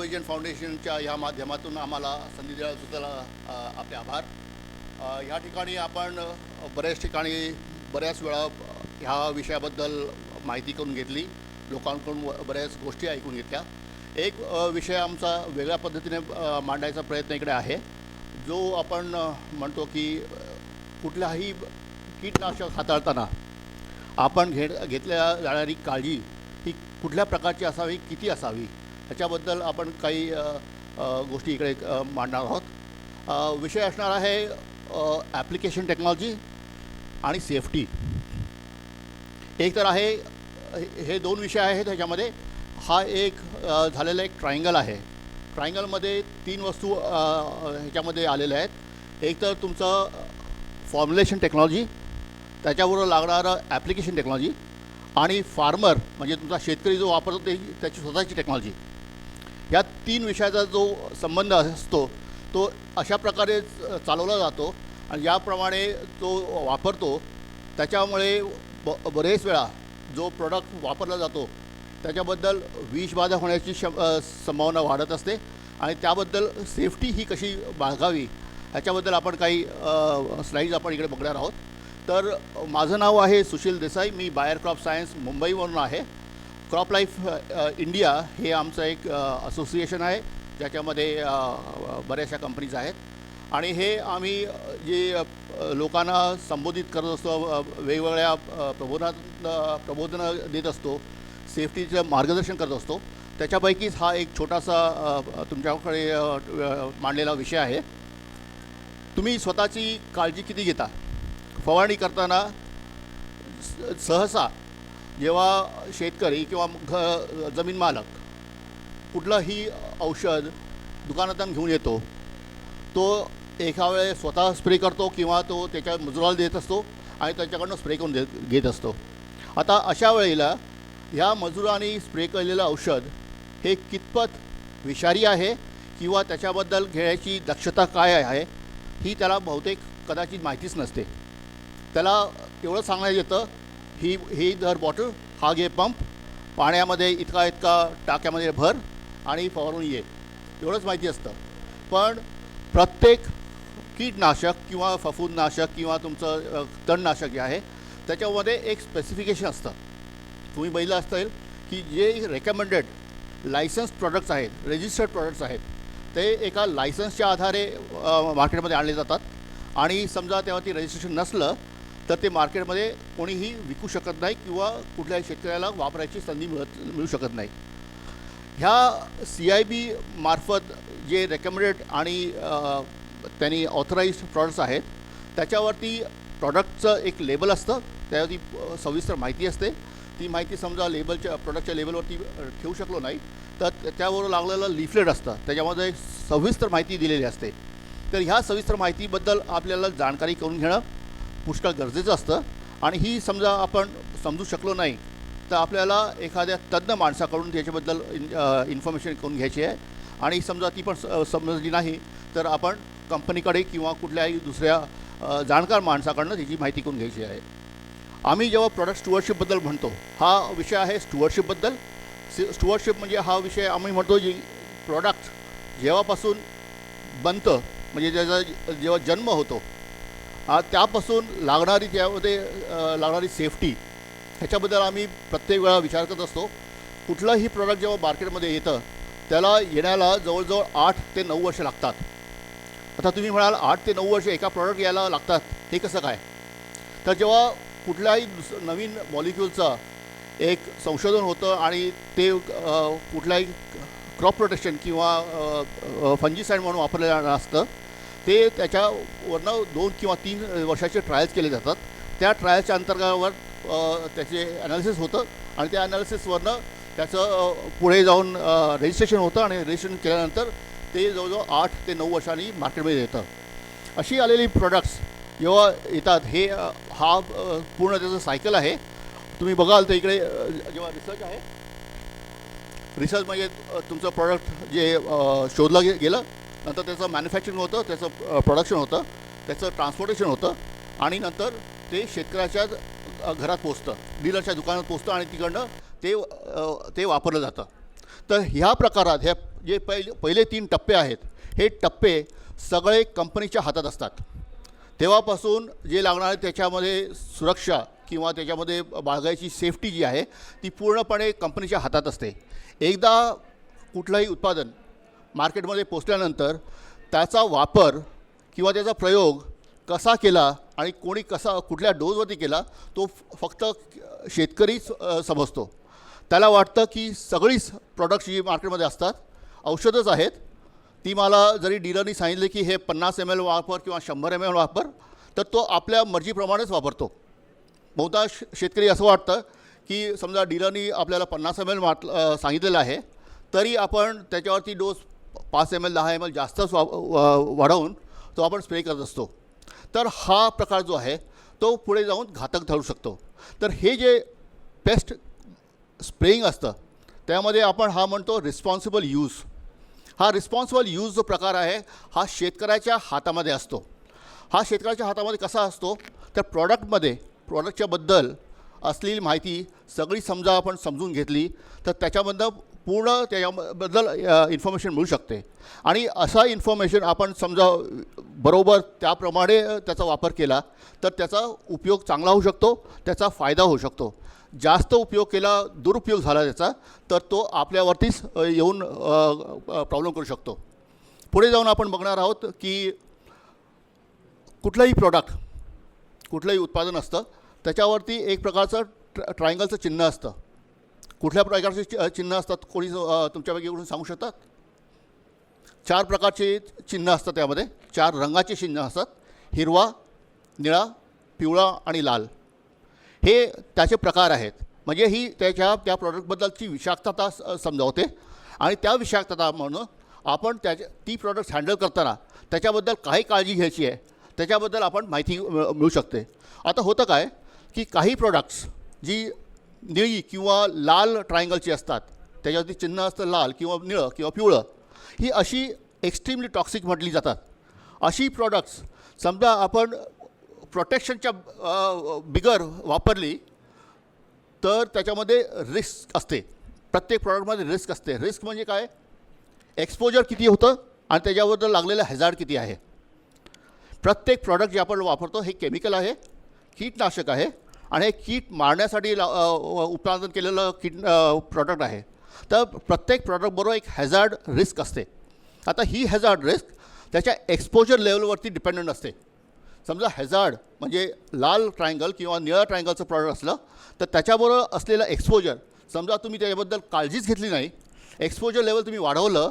Vision फाउंडेशनच्या ह्या माध्यमातून आम्हाला संधी दिल्याबद्दल आपले आभार. ह्या ठिकाणी आपण बऱ्याच ठिकाणी बऱ्याच वेळा ह्या विषयाबद्दल माहिती करून घेतली, लोकांकडून बऱ्याच गोष्टी ऐकून घेतल्या. एक विषय आमचा वेगळ्या पद्धतीने मांडायचा प्रयत्न इकडे आहे, जो आपण म्हणतो की कुठल्याही कीटनाशक हाताळताना आपण घेतल्या जाणारी काळजी ही कुठल्या प्रकारची असावी, किती असावी, ह्याच्याबद्दल आपण काही गोष्टी इकडे मांडणार आहोत. विषय असणार आहे ॲप्लिकेशन टेक्नॉलॉजी आणि सेफ्टी. एक तर आहे, हे दोन विषय आहेत. ह्याच्यामध्ये हा एक झालेला एक ट्रायंगल आहे. ट्रायंगलमध्ये तीन वस्तू ह्याच्यामध्ये आलेल्या आहेत. एक तर तुमचं फॉर्म्युलेशन टेक्नॉलॉजी, त्याच्याबरोबर लागणारं ॲप्लिकेशन टेक्नॉलॉजी आणि फार्मर म्हणजे तुमचा शेतकरी जो वापरतो त्याची स्वतःची टेक्नॉलॉजी. या तीन विषयाचा जो संबंध असतो तो अशा प्रकारे चालवला जातो आणि याप्रमाणे जो वापरतो त्याच्यामुळे बरेच वेळा जो प्रोडक्ट वापरला जातो त्याच्याबद्दल विषबाधा होण्याची संभावना वाढत असते आणि त्याबद्दल सेफ्टी ही कशी बाळगावी ह्याच्याबद्दल आपण काही स्लाईड्स आपण इकडे बघणार आहोत. तर माझं नाव आहे सुशील देसाई. मी बायर क्रॉप सायन्स मुंबईवरून आहे. क्रॉप लाईफ इंडिया हे आमचं एक असोसिएशन आहे, ज्याच्यामध्ये बऱ्याचशा कंपनीज आहेत आणि हे आम्ही जे लोकांना संबोधित करत असतो, वेगवेगळ्या प्रबोधनं देत असतो, सेफ्टीचं मार्गदर्शन करत असतो, त्याच्यापैकीच हा एक छोटासा तुमच्याकडे मांडलेला विषय आहे. तुम्ही स्वतःची काळजी किती घेता? फवारणी करताना सहसा जेव्हा शेतकरी किंवा जमीन मालक कुठलंही औषध दुकानातून घेऊन येतो, तो एका वेळेस स्वतः स्प्रे करतो किंवा तो त्याच्या मजुराला देत असतो आणि त्याच्याकडनं स्प्रे करून घेत असतो. आता अशा वेळेला ह्या मजुरांनी स्प्रे केलेलं औषध हे कितपत विषारी आहे किंवा त्याच्याबद्दल घेण्याची दक्षता काय आहे ही त्याला बहुतेक कदाचित माहितीच नसते. त्याला एवढं सांगण्यात येतं, ही धर बॉटल, हा घे पंप, पाण्यामध्ये इतका टाक्यामध्ये भर आणि फवारून ये, एवढंच माहिती असतं. पण प्रत्येक कीटनाशक किंवा फफूंदनाशक किंवा तुमचं तणनाशक जे आहे त्याच्यामध्ये एक स्पेसिफिकेशन असतं. तुम्ही बघितलं असेल की जे रेकमेंडेड लायसन्स प्रॉडक्ट्स आहेत, रजिस्टर्ड प्रॉडक्ट्स आहेत, ते एका लायसन्सच्या आधारे मार्केटमध्ये आणले जातात आणि समजा तेव्हा ती रजिस्ट्रेशन नसलं तर ते मार्केटमध्ये कोणीही विकू शकत नाही किंवा कुठल्याही शेतकऱ्याला वापरायची संधी मिळू शकत नाही. ह्या CIB मार्फत जे रेकमेंडेड आणि त्यांनी ऑथराईज्ड प्रॉडक्ट्स आहेत त्याच्यावरती प्रॉडक्टचं एक लेबल असतं, त्यावरती सविस्तर माहिती असते. ती माहिती समजा प्रॉडक्टच्या लेबलवरती ठेवू शकलो नाही तर त्यावर लागलेलं लिफलेट असतं, त्याच्यामध्ये सविस्तर माहिती दिलेली असते. तर ह्या सविस्तर माहितीबद्दल आपल्याला जाणकारी करून घेणं पुष्कळ गरजेचं असतं आणि ही समजा आपण समजू शकलो नाही तर आपल्याला एखाद्या तज्ज्ञ माणसाकडून त्याच्याबद्दल इन्फॉर्मेशन करून घ्यायची आहे आणि समजा ती पण समजली नाही तर आपण कंपनीकडे किंवा कुठल्याही दुसऱ्या जाणकार माणसाकडनं त्याची माहिती करून घ्यायची आहे. आम्ही जेव्हा प्रॉडक्ट स्टुअर्डशिपबद्दल म्हणतो, हा विषय आहे स्टुअर्डशिपबद्दल. स्टुअर्डशिप म्हणजे हा विषय आम्ही म्हणतो जी प्रॉडक्ट जेव्हापासून बनतं म्हणजे त्याचा जेव्हा जन्म होतो त्यापासून लागणारी सेफ्टी ह्याच्याबद्दल आम्ही प्रत्येक वेळा विचार करत असतो. कुठलंही प्रॉडक्ट जेव्हा मार्केटमध्ये येतं त्याला येण्याला जवळजवळ 8 ते 9 वर्ष लागतात. आता तुम्ही म्हणाल 8 ते 9 वर्ष एका प्रॉडक्ट यायला लागतात, हे कसं काय? तर जेव्हा कुठल्याही नवीन मॉलिक्यूलचं एक संशोधन होतं आणि ते कुठल्याही क्रॉप प्रोटेक्शन किंवा फंजीसाईड म्हणून वापरलेलं असतं, ते त्याच्यावरनं 2 किंवा 3 वर्षाचे ट्रायल्स केले जातात. त्या ट्रायल्सच्या अंतर्गतावर त्याचे ॲनालिसिस होतं आणि त्या ॲनालिसिसवरनं त्याचं पुढे जाऊन रजिस्ट्रेशन होतं आणि रजिस्ट्रेशन केल्यानंतर ते जवळजवळ 8 ते 9 वर्षांनी मार्केटमध्ये येतं. अशी आलेली प्रोडक्ट्स जेव्हा येतात हा पूर्ण त्याचं सायकल आहे. तुम्ही बघाल तर इकडे जेव्हा रिसर्च आहे, रिसर्च म्हणजे तुमचं प्रॉडक्ट जे शोधलं गेलं, नंतर त्याचं मॅन्युफॅक्चरिंग होतं, त्याचं प्रोडक्शन होतं, त्याचं ट्रान्सपोर्टेशन होतं आणि नंतर ते शेतकऱ्याच्या घरात पोचतं, डीलरच्या दुकानात पोचतं आणि तिकडनं ते वापरलं जातं. तर ह्या प्रकारात ह्या जे पहिले 3 टप्पे आहेत, हे टप्पे सगळे कंपनीच्या हातात असतात. तेव्हापासून जे लागणारे त्याच्यामध्ये सुरक्षा किंवा त्याच्यामध्ये बाळगायची सेफ्टी जी आहे ती पूर्णपणे कंपनीच्या हातात असते. एकदा कुठलंही उत्पादन मार्केटमध्ये पोचल्यानंतर त्याचा वापर किंवा त्याचा प्रयोग कसा केला आणि कोणी कसा कुठल्या डोजवरती केला तो फक्त शेतकरीच समजतो. त्याला वाटतं की सगळीच प्रॉडक्ट्स जी मार्केटमध्ये असतात औषधंच आहेत. ती मला जरी डीलरनी सांगितले की हे 50 ml वापर किंवा 100 ml वापर, तर तो आपल्या मर्जीप्रमाणेच वापरतो. बहुतांश शेतकरी असं वाटतं की समजा डीलरनी आपल्याला 50 ml सांगितलेलं आहे, तरी आपण त्याच्यावरती डोस 5 ml 10 ml जास्तच वाढवून तो आपण स्प्रे करत असतो. तर हा प्रकार जो आहे तो पुढे जाऊन घातक ठरू शकतो. तर हे जे पेस्ट स्प्रेइंग असतं त्यामध्ये आपण हा म्हणतो रिस्पॉन्सिबल यूज. हा रिस्पॉन्सिबल यूज जो प्रकार आहे हा शेतकऱ्याच्या हातामध्ये असतो. हा शेतकऱ्याच्या हातामध्ये कसा असतो तर प्रॉडक्टच्याबद्दल असलेली माहिती सगळी समजा आपण समजून घेतली तर त्याच्याबद्दल पूर्ण त्याच्याबद्दल इन्फॉर्मेशन मिळू शकते. आणि असा इन्फॉर्मेशन आपण समजा बरोबर त्याप्रमाणे त्याचा वापर केला तर त्याचा उपयोग चांगला होऊ शकतो, त्याचा फायदा होऊ शकतो. जास्त उपयोग केला, दुरुपयोग झाला त्याचा, तर तो आपल्यावरतीच येऊन प्रॉब्लेम करू शकतो. पुढे जाऊन आपण बघणार आहोत की कुठलंही उत्पादन असतं त्याच्यावरती एक प्रकारचं ट्रायंगलचं चिन्ह असतं. कुठल्या प्रकारचे चिन्ह असतात कोणी तुमच्यापैकी कोणी सांगू शकतात? 4 प्रकारचे चिन्ह असतात. त्यामध्ये 4 रंगाचे चिन्ह असतात: हिरवा, निळा, पिवळा आणि लाल. हे त्याचे प्रकार आहेत. म्हणजे ही त्या प्रॉडक्टबद्दलची विषाक्तता समजावते. आणि त्या विषाक्तता म्हणून आपण ती प्रॉडक्ट्स हँडल करताना त्याच्याबद्दल काही काळजी घ्यायची आहे त्याच्याबद्दल आपण माहिती मिळू शकते. आता होतं काय की काही प्रॉडक्ट्स जी निळी किंवा लाल ट्रायंगलची असतात, त्याच्यावरती चिन्ह असतं लाल किंवा निळं किंवा पिवळं, ही अशी एक्स्ट्रीमली टॉक्सिक म्हटली जातात. अशी प्रॉडक्ट्स समजा आपण प्रोटेक्शनच्या बिगर वापरली तर त्याच्यामध्ये रिस्क असते. प्रत्येक प्रॉडक्टमध्ये रिस्क असते. रिस्क म्हणजे काय? एक्सपोजर किती होतं आणि त्याच्याबद्दल लागलेलं हॅझार्ड किती आहे. प्रत्येक प्रॉडक्ट जे आपण वापरतो हे केमिकल आहे, कीटनाशक आहे आणि हे कीट मारण्यासाठी उत्पादन केलेलं प्रॉडक्ट आहे. तर प्रत्येक प्रॉडक्टबरोबर एक हॅझार्ड रिस्क असते. आता ही हॅझार्ड रिस्क त्याच्या एक्सपोजर लेवलवरती डिपेंडंट असते. समजा हॅझार्ड म्हणजे लाल ट्रायंगल किंवा निळ्या ट्रायंगलचं प्रॉडक्ट असलं तर त्याच्याबरोबर असलेलं एक्सपोजर समजा तुम्ही त्याच्याबद्दल काळजीच घेतली नाही, एक्सपोजर लेवल तुम्ही वाढवलं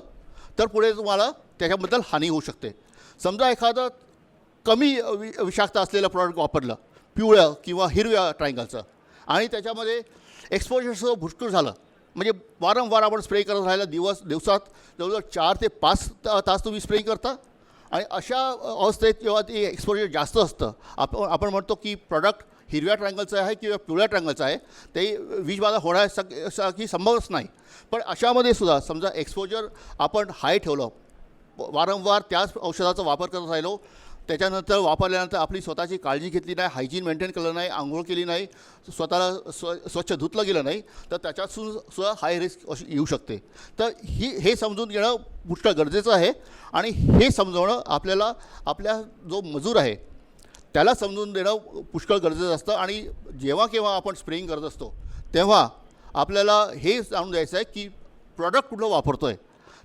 तर पुढे तुम्हाला त्याच्याबद्दल हानी होऊ शकते. समजा एखादं कमी विषाक्त असलेलं प्रॉडक्ट वापरलं पिवळ्या किंवा हिरव्या ट्रायंगलचं आणि त्याच्यामध्ये एक्सपोजरसह भुसकूळ झालं, म्हणजे वारंवार आपण स्प्रे करत राहिला, दिवसात जवळजवळ 4 ते 5 तास तुम्ही स्प्रे करता आणि अशा अवस्थेत जेव्हा ते एक्सपोजर जास्त असतं आपण म्हणतो की प्रॉडक्ट हिरव्या ट्रायंगलचं आहे किंवा पिवळ्या ट्रायंगलचं आहे, ते विषबाधा होण्याची संभवच नाही. पण अशामध्ये सुद्धा समजा एक्सपोजर आपण हाय ठेवलं, वारंवार त्याच औषधाचा वापर करत राहिलो, त्याच्यानंतर वापरल्यानंतर आपली स्वतःची काळजी घेतली नाही, हायजीन मेंटेन केलं नाही, आंघोळ केली नाही, स्वतःला स्वच्छ धुतलं गेलं नाही, तर त्याच्यातून सुद्धा हाय रिस्क अशी येऊ शकते. तर हे समजून घेणं पुष्कळ गरजेचं आहे. आणि हे समजवणं आपल्याला आपल्या जो मजूर आहे त्याला समजून देणं पुष्कळ गरजेचं असतं. आणि जेव्हा केव्हा आपण स्प्रेइंग करत असतो तेव्हा आपल्याला हे जाणून द्यायचं आहे की प्रॉडक्ट कुठलं वापरतो आहे,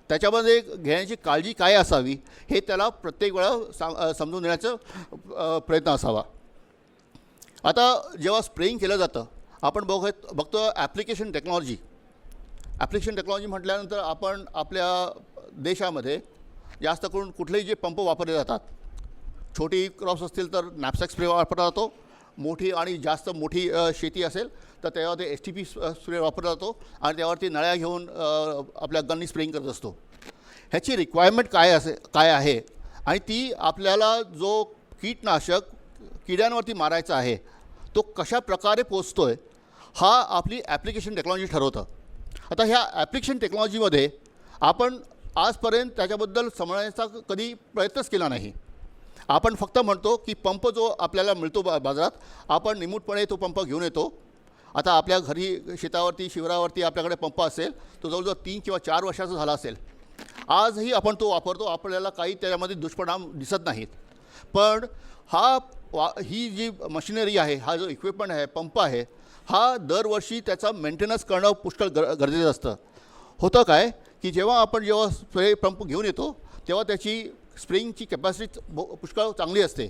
त्याच्यामध्ये घेण्याची काळजी काय असावी हे त्याला प्रत्येक वेळा समजून देण्याचा प्रयत्न असावा. आता जेव्हा स्प्रेइंग केलं जातं आपण बघतो ॲप्लिकेशन टेक्नॉलॉजी. ॲप्लिकेशन टेक्नॉलॉजी म्हटल्यानंतर आपण आपल्या देशामध्ये जास्त करून कुठलेही जे पंप वापरले जातात, छोटी क्रॉप्स असतील तर नॅपसॅक स्प्रे वापरला जातो, मोठी आणि जास्त मोठी शेती असेल तर त्यावरती STP स्प्रे वापरला जातो आणि त्यावरती नळ्या घेऊन आपल्या गननी स्प्रेइंग करत असतो. ह्याची रिक्वायरमेंट काय आहे आणि ती आपल्याला जो कीटनाशक किड्यांवरती मारायचा आहे तो कशा प्रकारे पोचतो आहे हा आपली ॲप्लिकेशन टेक्नॉलॉजी ठरवतं. आता ह्या ॲप्लिकेशन टेक्नॉलॉजीमध्ये आपण आजपर्यंत त्याच्याबद्दल समजण्याचा कधी प्रयत्नच केला नाही. आपण फक्त म्हणतो की पंप जो आपल्याला मिळतो बाजारात, आपण निमूटपणे तो पंप घेऊन येतो. आता आपल्या घरी शेतावरती शिवारावरती आपल्याकडे पंप असेल तो जवळजवळ 3 किंवा 4 वर्षाचा झाला असेल. आजही आपण तो वापरतो, आपल्याला काही त्याच्यामध्ये दुष्परिणाम दिसत नाहीत. पण ही जी मशिनरी आहे, हा जो इक्विपमेंट आहे, पंप आहे, हा दरवर्षी त्याचा मेंटेनन्स करणं पुष्कळ गरजेचं असतं. होतं काय की जेव्हा स्प्रे पंप घेऊन येतो तेव्हा त्याची स्प्रेइंगची कॅपॅसिटी पुष्कळ चांगली असते.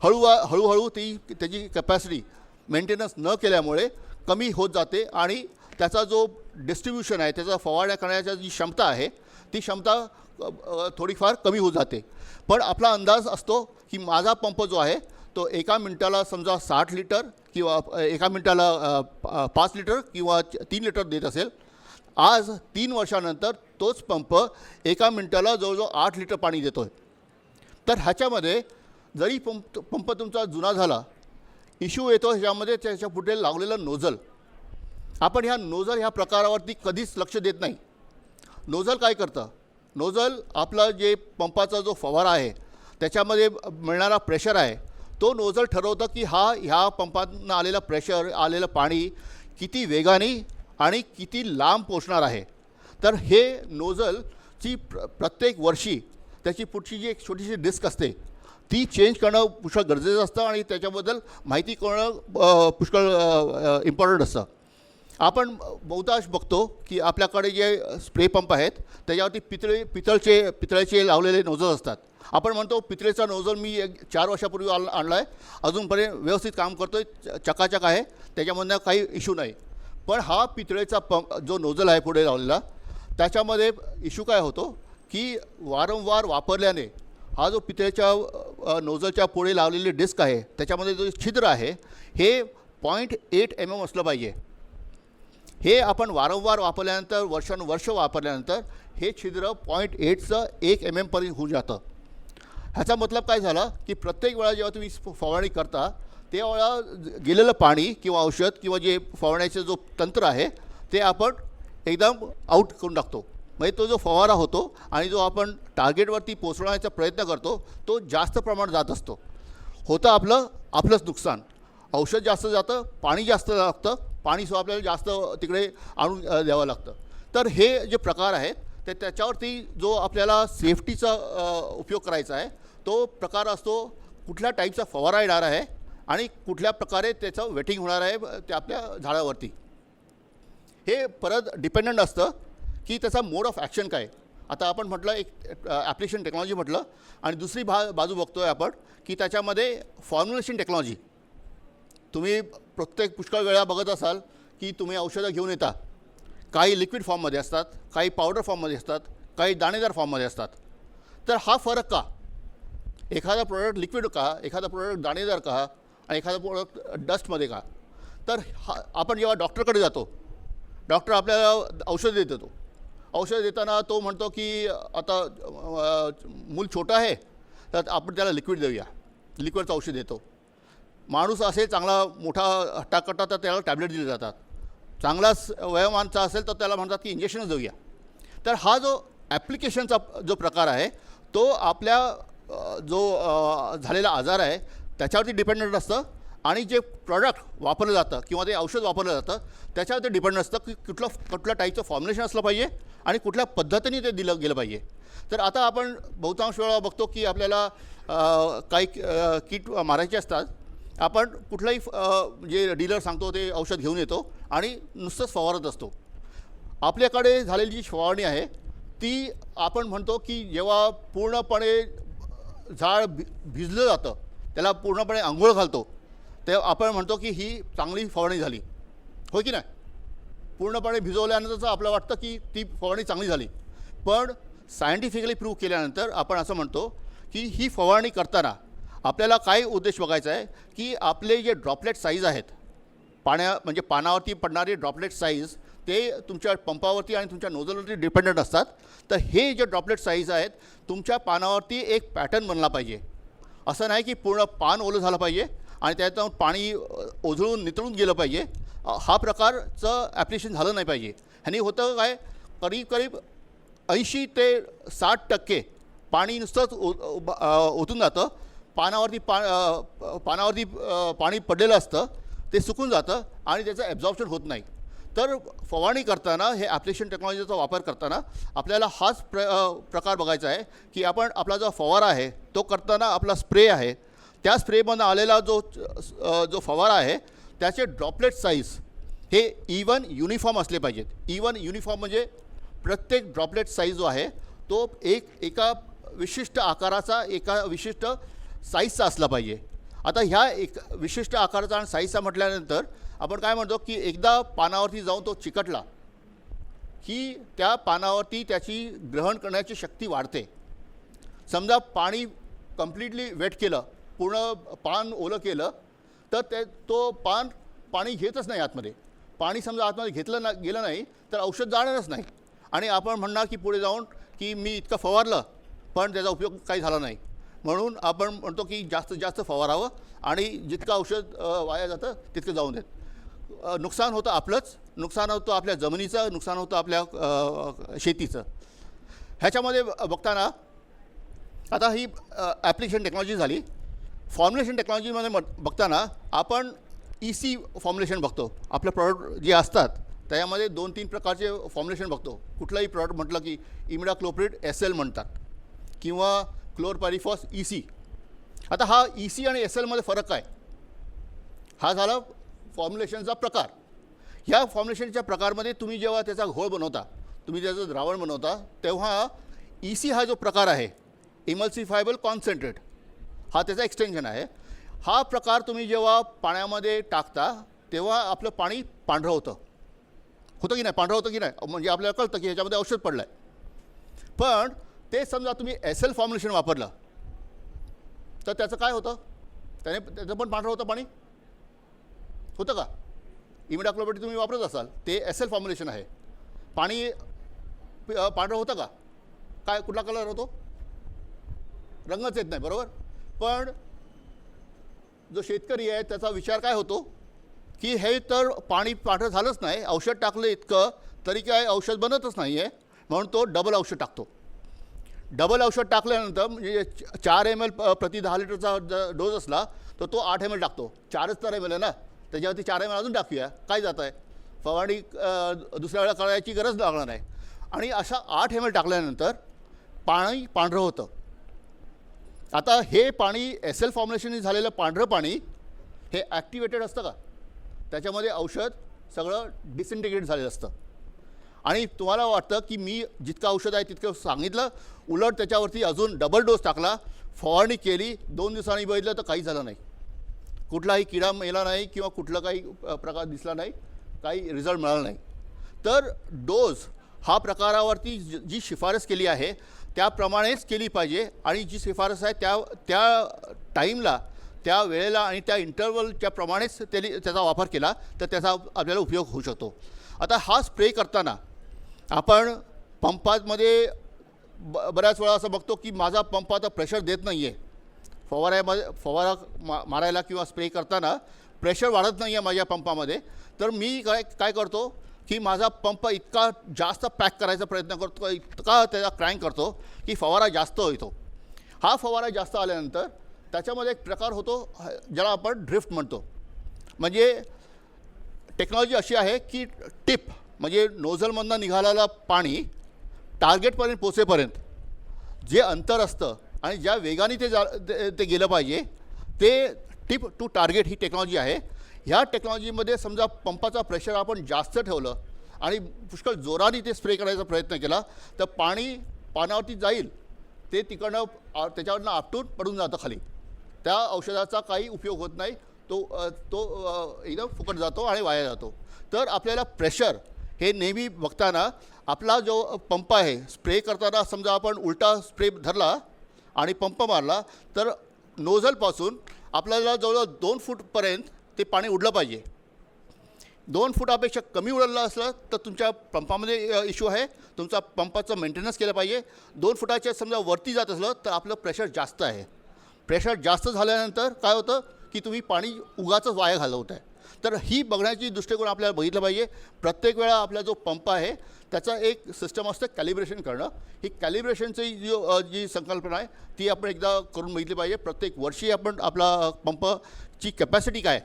हळूहळू त्याची कॅपॅसिटी मेंटेनन्स न केल्यामुळे कमी होत जाते आणि त्याचा जो डिस्ट्रीब्युशन आहे, त्याचा फवारण्या करण्याची जी क्षमता आहे ती क्षमता थोडीफार कमी होत जाते. पण आपला अंदाज असतो की माझा पंप जो आहे तो एका मिनटाला समजा 60 लिटर किंवा एका मिनटाला 5 लिटर किंवा 3 लिटर देत असेल. आज 3 वर्षानंतर तोच पंप एका मिनटाला जवळजवळ 8 लिटर पाणी देतो आहे. तर ह्याच्यामध्ये जरी पंप तुमचा जुना झाला, इश्यू येतो ह्याच्यामध्ये त्याच्या पुढे लावलेलं नोझल. आपण ह्या प्रकारावरती कधीच लक्ष देत नाही. नोझल काय करतं? नोझल आपला जे पंपाचा जो फवारा आहे त्याच्यामध्ये मिळणारा प्रेशर आहे, तो नोझल ठरवतं की ह्या पंपातून आलेला प्रेशर, आलेलं पाणी किती वेगाने आणि किती लांब पोचणार आहे. तर हे नोझलची प्रत्येक वर्षी त्याची पुढची जी एक छोटीशी डिस्क असते ती चेंज करणं पुष्कळ गरजेचं असतं आणि त्याच्याबद्दल माहिती करणं पुष्कळ इम्पॉर्टंट असतं. आपण बहुतांश बघतो की आपल्याकडे जे स्प्रे पंप आहेत त्याच्यावरती पितळेचे लावलेले नोझल असतात. आपण म्हणतो पितळेचा नोझल मी 4 वर्षापूर्वी आणला आहे, अजूनपर्यंत व्यवस्थित काम करतो आहे, चकाचक आहे, त्याच्यामधनं काही इश्यू नाही. पण हा पितळेचा पंप जो नोझल आहे पुढे लावलेला, त्याच्यामध्ये इश्यू काय होतो की वारंवार वापरल्याने हा जो पितळेच्या नोझलच्या पुढे लावलेली डिस्क आहे त्याच्यामध्ये जो छिद्र आहे हे 0.8 mm असलं पाहिजे. हे आपण वारंवार वापरल्यानंतर, वर्षानुवर्ष वापरल्यानंतर हे छिद्र 0.8चं 1 mm पर्यंत होऊन जातं. ह्याचा मतलब काय झाला की प्रत्येक वेळा जेव्हा तुम्ही फवारणी करता त्यावेळा गेलेलं पाणी किंवा औषध किंवा जे फवारण्याचं जो तंत्र आहे ते आपण एकदम आऊट करून टाकतो. म्हणजे तो जो फवारा होतो आणि जो आपण टार्गेटवरती पोचवण्याचा प्रयत्न करतो तो जास्त प्रमाणात जात असतो. होतं आपलंच नुकसान. औषध जास्त जातं, पाणी जास्त लागतं, पाणीसुद्धा आपल्याला जास्त तिकडे आणून द्यावं लागतं. तर हे जे प्रकार आहेत ते त्याच्यावरती जो आपल्याला सेफ्टीचा उपयोग करायचा आहे तो प्रकार असतो कुठल्या टाईपचा फवारा येणार आहे आणि कुठल्या प्रकारे त्याचं वेटिंग होणार आहे ते आपल्या झाडावरती. हे परत डिपेंडंट असतं की त्याचा मोड ऑफ ॲक्शन काय. आता आपण म्हटलं एक ॲप्लिकेशन टेक्नॉलॉजी म्हटलं आणि दुसरी बाजू बघतो आहे आपण की त्याच्यामध्ये फॉर्म्युलेशन टेक्नॉलॉजी. तुम्ही प्रत्येक पुष्कळ वेळा बघत असाल की तुम्ही औषधं घेऊन येता, काही लिक्विड फॉर्ममध्ये असतात, काही पावडर फॉर्ममध्ये असतात, काही दाणेदार फॉर्ममध्ये असतात. तर हा फरक का? एखादा प्रोडक्ट लिक्विड का, एखादा प्रोडक्ट दाणेदार का आणि एखादा प्रोडक्ट डस्टमध्ये का? तर आपण जेव्हा डॉक्टरकडे जातो, डॉक्टर आपल्याला औषध देत देतो. औषध देताना तो म्हणतो की आता मूल छोटं आहे तर आपण त्याला लिक्विड देऊया, लिक्विडचं औषध देतो. माणूस असेल चांगला मोठा हट्टाकट्टा तर त्याला टॅब्लेट दिले जातात. चांगला वयोमानचा असेल तर त्याला म्हणतात की इंजेक्शनच देऊया. तर हा जो ॲप्लिकेशनचा जो प्रकार आहे तो आपल्या जो झालेला आजार आहे त्याच्यावरती डिपेंडंट असतं आणि जे प्रॉडक्ट वापरलं जातं किंवा ते औषध वापरलं जातं त्याच्यावरती डिपेंड असतं की कुठल्या टाईपचं फॉर्म्युलेशन असलं पाहिजे आणि कुठल्या पद्धतीने ते दिलं गेलं पाहिजे. तर आता आपण बहुतांश वेळा बघतो की आपल्याला काही किट मारायचे असतात. आपण कुठलाही जे डीलर सांगतो ते औषध घेऊन येतो आणि नुसतंच फवारत असतो. आपल्याकडे झालेली जी फवारणी आहे ती आपण म्हणतो की जेव्हा पूर्णपणे झाड भिजलं जातं, त्याला पूर्णपणे अंघोळ घालतो, तेव्हा आपण म्हणतो की ही चांगली फवारणी झाली, हो की नाही? पूर्णपणे भिजवल्यानंतरच आपल्याला वाटतं की ती फवारणी चांगली झाली. पण सायंटिफिकली प्रूव्ह केल्यानंतर आपण असं म्हणतो की ही फवारणी करताना आपल्याला काय उद्देश बघायचा आहे की आपले जे ड्रॉपलेट साईज आहेत, म्हणजे पानावरती पडणारे ड्रॉपलेट साईज ते तुमच्या पंपावरती आणि तुमच्या नोझलवरती डिपेंडंट असतात. तर हे जे ड्रॉपलेट साईज आहेत तुमच्या पानावरती एक पॅटर्न बनला पाहिजे. असं नाही की पूर्ण पान ओलं झालं पाहिजे आणि त्यातून पाणी ओझळून नितळून गेलं पाहिजे. हा प्रकारचं ॲप्लिकेशन झालं नाही पाहिजे. ह्यानी होतं काय, करीब 80 ते 60% पाणी नुसतंच ओतून जातं. पानावरती पाणी पडलेलं असतं, ते सुकून जातं आणि त्याचं ॲब्झॉर्प्शन होत नाही. तर फवारणी करताना हे ॲप्लिकेशन टेक्नॉलॉजीचा वापर करताना आपल्याला हाच प्रकार बघायचा आहे की आपण आपला जो फवारा आहे तो करताना आपला स्प्रे आहे त्या स्प्रेमधून आलेला जो फवारा आहे त्याचे ड्रॉपलेट साईज हे इवन युनिफॉर्म असले पाहिजेत. इवन युनिफॉर्म म्हणजे प्रत्येक ड्रॉपलेट साईज जो आहे तो एका विशिष्ट आकाराचा एका विशिष्ट साईजचा असला पाहिजे. आता ह्या एक विशिष्ट आकाराचा आणि साईजचा म्हटल्यानंतर आपण काय म्हणतो की एकदा पानावरती जाऊन तो चिकटला की त्या पानावरती त्याची ग्रहण करण्याची शक्ती वाढते. समजा पाणी कम्प्लिटली वेट केलं, पूर्ण पान ओलं केलं तर तो पाणी घेतच नाही आतमध्ये. पाणी समजा आतमध्ये घेतलं गेलं नाही तर औषध जाणारच नाही आणि आपण म्हणणार की पुढे जाऊन की मी इतकं फवारलं पण त्याचा उपयोग काही झाला नाही. म्हणून आपण म्हणतो की जास्तीत जास्त फवारावं आणि जितकं औषध वाया जातं तितकं जाऊन देत. नुकसान होतं आपलंच, नुकसान होतं आपल्या जमिनीचं, नुकसान होतं आपल्या शेतीचं. ह्याच्यामध्ये बघताना आता ही ॲप्लिकेशन टेक्नॉलॉजी झाली. फॉर्म्युलेशन टेक्नॉलॉजीमध्ये बघताना आपण EC फॉर्म्युलेशन बघतो. आपले प्रॉडक्ट जे असतात त्याच्यामध्ये 2-3 प्रकारचे फॉर्म्युलेशन बघतो. कुठलाही प्रॉडक्ट म्हटलं की इमिडाक्लोप्रिड SL म्हणतात किंवा क्लोरपायरिफॉस EC. आता हा EC आणि SLमध्ये फरक काय? हा झाला फॉर्म्युलेशनचा प्रकार. ह्या फॉर्म्युलेशनच्या प्रकारमध्ये तुम्ही जेव्हा त्याचा घोळ बनवता, तुम्ही त्याचं द्रावण बनवता तेव्हा EC हा जो प्रकार आहे इमल्सिफायबल कॉन्सन्ट्रेट हा त्याचा एक्सटेन्शन आहे. हा प्रकार तुम्ही जेव्हा पाण्यामध्ये टाकता तेव्हा आपलं पाणी पांढरं होतं की नाही? पांढरं होतं की नाही? म्हणजे आपल्याला कळतं की ह्याच्यामध्ये औषध पडलं आहे. पण ते समजा तुम्ही SL फॉर्म्युलेशन वापरलं तर त्याचं काय होतं? त्याचं पण पांढरं होतं पाणी होतं का? इमिडाक्लोप्रिड तुम्ही वापरत असाल ते SL फॉर्म्युलेशन आहे. पाणी पांढरं होतं का? काय कुठला कलर होतो? रंगच येत नाही, बरोबर. पण जो शेतकरी आहे त्याचा विचार काय होतो की हे तर पाणी पांढरं झालंच नाही, औषध टाकलं इतकं तरी काय औषध बनतच नाही आहे, म्हणून तो डबल औषध टाकतो. डबल औषध टाकल्यानंतर म्हणजे 4 ml प्रति 10 लिटरचा डोस असला तर तो 8 ml टाकतो. 4च तर ml आहे ना, त्याच्यावरती 4 ml अजून टाकूया, काय जात आहे? फवारणी दुसऱ्या वेळेला करायची गरज लागणार नाही. आणि अशा 8 ml टाकल्यानंतर पाणी पांढरं होतं. आता हे पाणी SL फॉर्म्युलेशनने झालेलं पांढरं पाणी हे ॲक्टिवेटेड असतं का? त्याच्यामध्ये औषध सगळं डिसइंटिग्रेट झालेलं असतं. आणि तुम्हाला वाटतं की मी जितकं औषध आहे तितकं सांगितलं, उलट त्याच्यावरती अजून डबल डोस टाकला, फवारणी केली, 2 दिवसांनी बघितलं तर काही झालं नाही, कुठलाही किडा मेला नाही किंवा कुठला काही प्रकार दिसला नाही, काही रिझल्ट मिळाला नाही. तर डोस हा प्रकारावरती जी शिफारस केली आहे त्याप्रमाणेच केली पाहिजे आणि जी शिफारस आहे त्या टाईमला, त्या वेळेला आणि त्या इंटरवलच्या प्रमाणेच त्याचा वापर केला तर त्याचा आपल्याला उपयोग होऊ शकतो. आता हा स्प्रे करताना आपण पंपामध्ये बऱ्याच वेळा असं बघतो की माझा पंप आता प्रेशर देत नाही आहे. फवारा मारायला किंवा स्प्रे करताना प्रेशर वाढत नाही आहे माझ्या पंपामध्ये. तर मी काय करतो की माझा पंप इतका जास्त पॅक करायचा प्रयत्न करतो, इतका त्याचा क्रँक करतो की फवारा जास्त होतो. हा फवारा जास्त आल्यानंतर त्याच्यामध्ये एक प्रकार होतो ज्याला आपण ड्रिफ्ट म्हणतो. म्हणजे टेक्नॉलॉजी अशी आहे की टिप म्हणजे नोझलमधनं निघालेलं पाणी टार्गेटपर्यंत पोचेपर्यंत जे अंतर असतं आणि ज्या वेगाने ते गेलं पाहिजे ते टिप टू टार्गेट ही टेक्नॉलॉजी आहे. ह्या टेक्नॉलॉजीमध्ये समजा पंपाचा प्रेशर आपण जास्त ठेवलं आणि पुष्कळ जोराने ते स्प्रे करायचा प्रयत्न केला तर पाणी पानावरती जाईल, ते तिकडनं त्याच्यावरनं आपटून पडून जातं खाली. त्या औषधाचा काही उपयोग होत नाही, तो एकदम फुकट जातो आणि वाया जातो. तर आपल्याला प्रेशर हे नेहमी बघताना आपला जो पंप आहे स्प्रे करताना समजा आपण उलटा स्प्रे धरला आणि पंप मारला तर नोझलपासून आपल्याला जवळजवळ 2 फूटपर्यंत ते पाणी उडलं पाहिजे. 2 फुटापेक्षा कमी उडलं असलं तर तुमच्या पंपामध्ये इश्यू आहे, तुमचा पंपाचं मेंटेनन्स केलं पाहिजे. 2 फुटाच्या समजा वरती जात असलं तर आपलं प्रेशर जास्त आहे. प्रेशर जास्त झाल्यानंतर काय होतं की तुम्ही पाणी उगाचच वाया घालवत आहे. तर ही बघण्याची दृष्टिकोन आपल्याला बघितलं पाहिजे. प्रत्येक वेळा आपला जो पंप आहे त्याचा एक सिस्टम असतं कॅलिब्रेशन करणं. ही कॅलिब्रेशनची जी संकल्पना आहे ती आपण एकदा करून बघितली पाहिजे. प्रत्येक वर्षी आपण आपला पंपची कॅपॅसिटी काय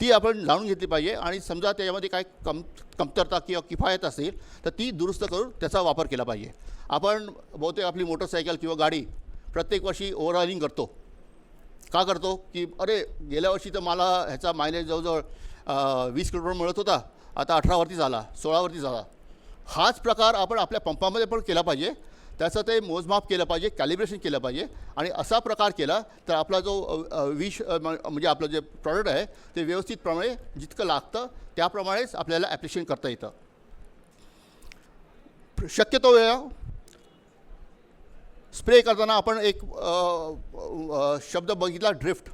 ती आपण जाणून घेतली पाहिजे आणि समजा त्याच्यामध्ये काय कमतरता किंवा किफायत असेल तर ती दुरुस्त करून त्याचा वापर केला पाहिजे. आपण बहुतेक आपली मोटरसायकल किंवा गाडी प्रत्येक वर्षी ओव्हरऑइलिंग करतो. का करतो की अरे गेल्या वर्षी तर मला ह्याचा मायलेज जवळजवळ 20 किलोमीटर मिळत होता, आता 18वरती झाला, 16वरती झाला. हाच प्रकार आपण आपल्या पंपामध्ये पण केला पाहिजे. त्याचं ते मोजमाप केलं पाहिजे, कॅलिब्रेशन केलं पाहिजे आणि असा प्रकार केला तर आपला जो म्हणजे आपलं जे प्रॉडक्ट आहे ते व्यवस्थितप्रमाणे जितकं लागतं त्याप्रमाणेच आपल्याला ॲप्लिकेशन करता येतं. शक्यतो वेळा स्प्रे करताना आपण एक शब्द बघितला, ड्रिफ्ट.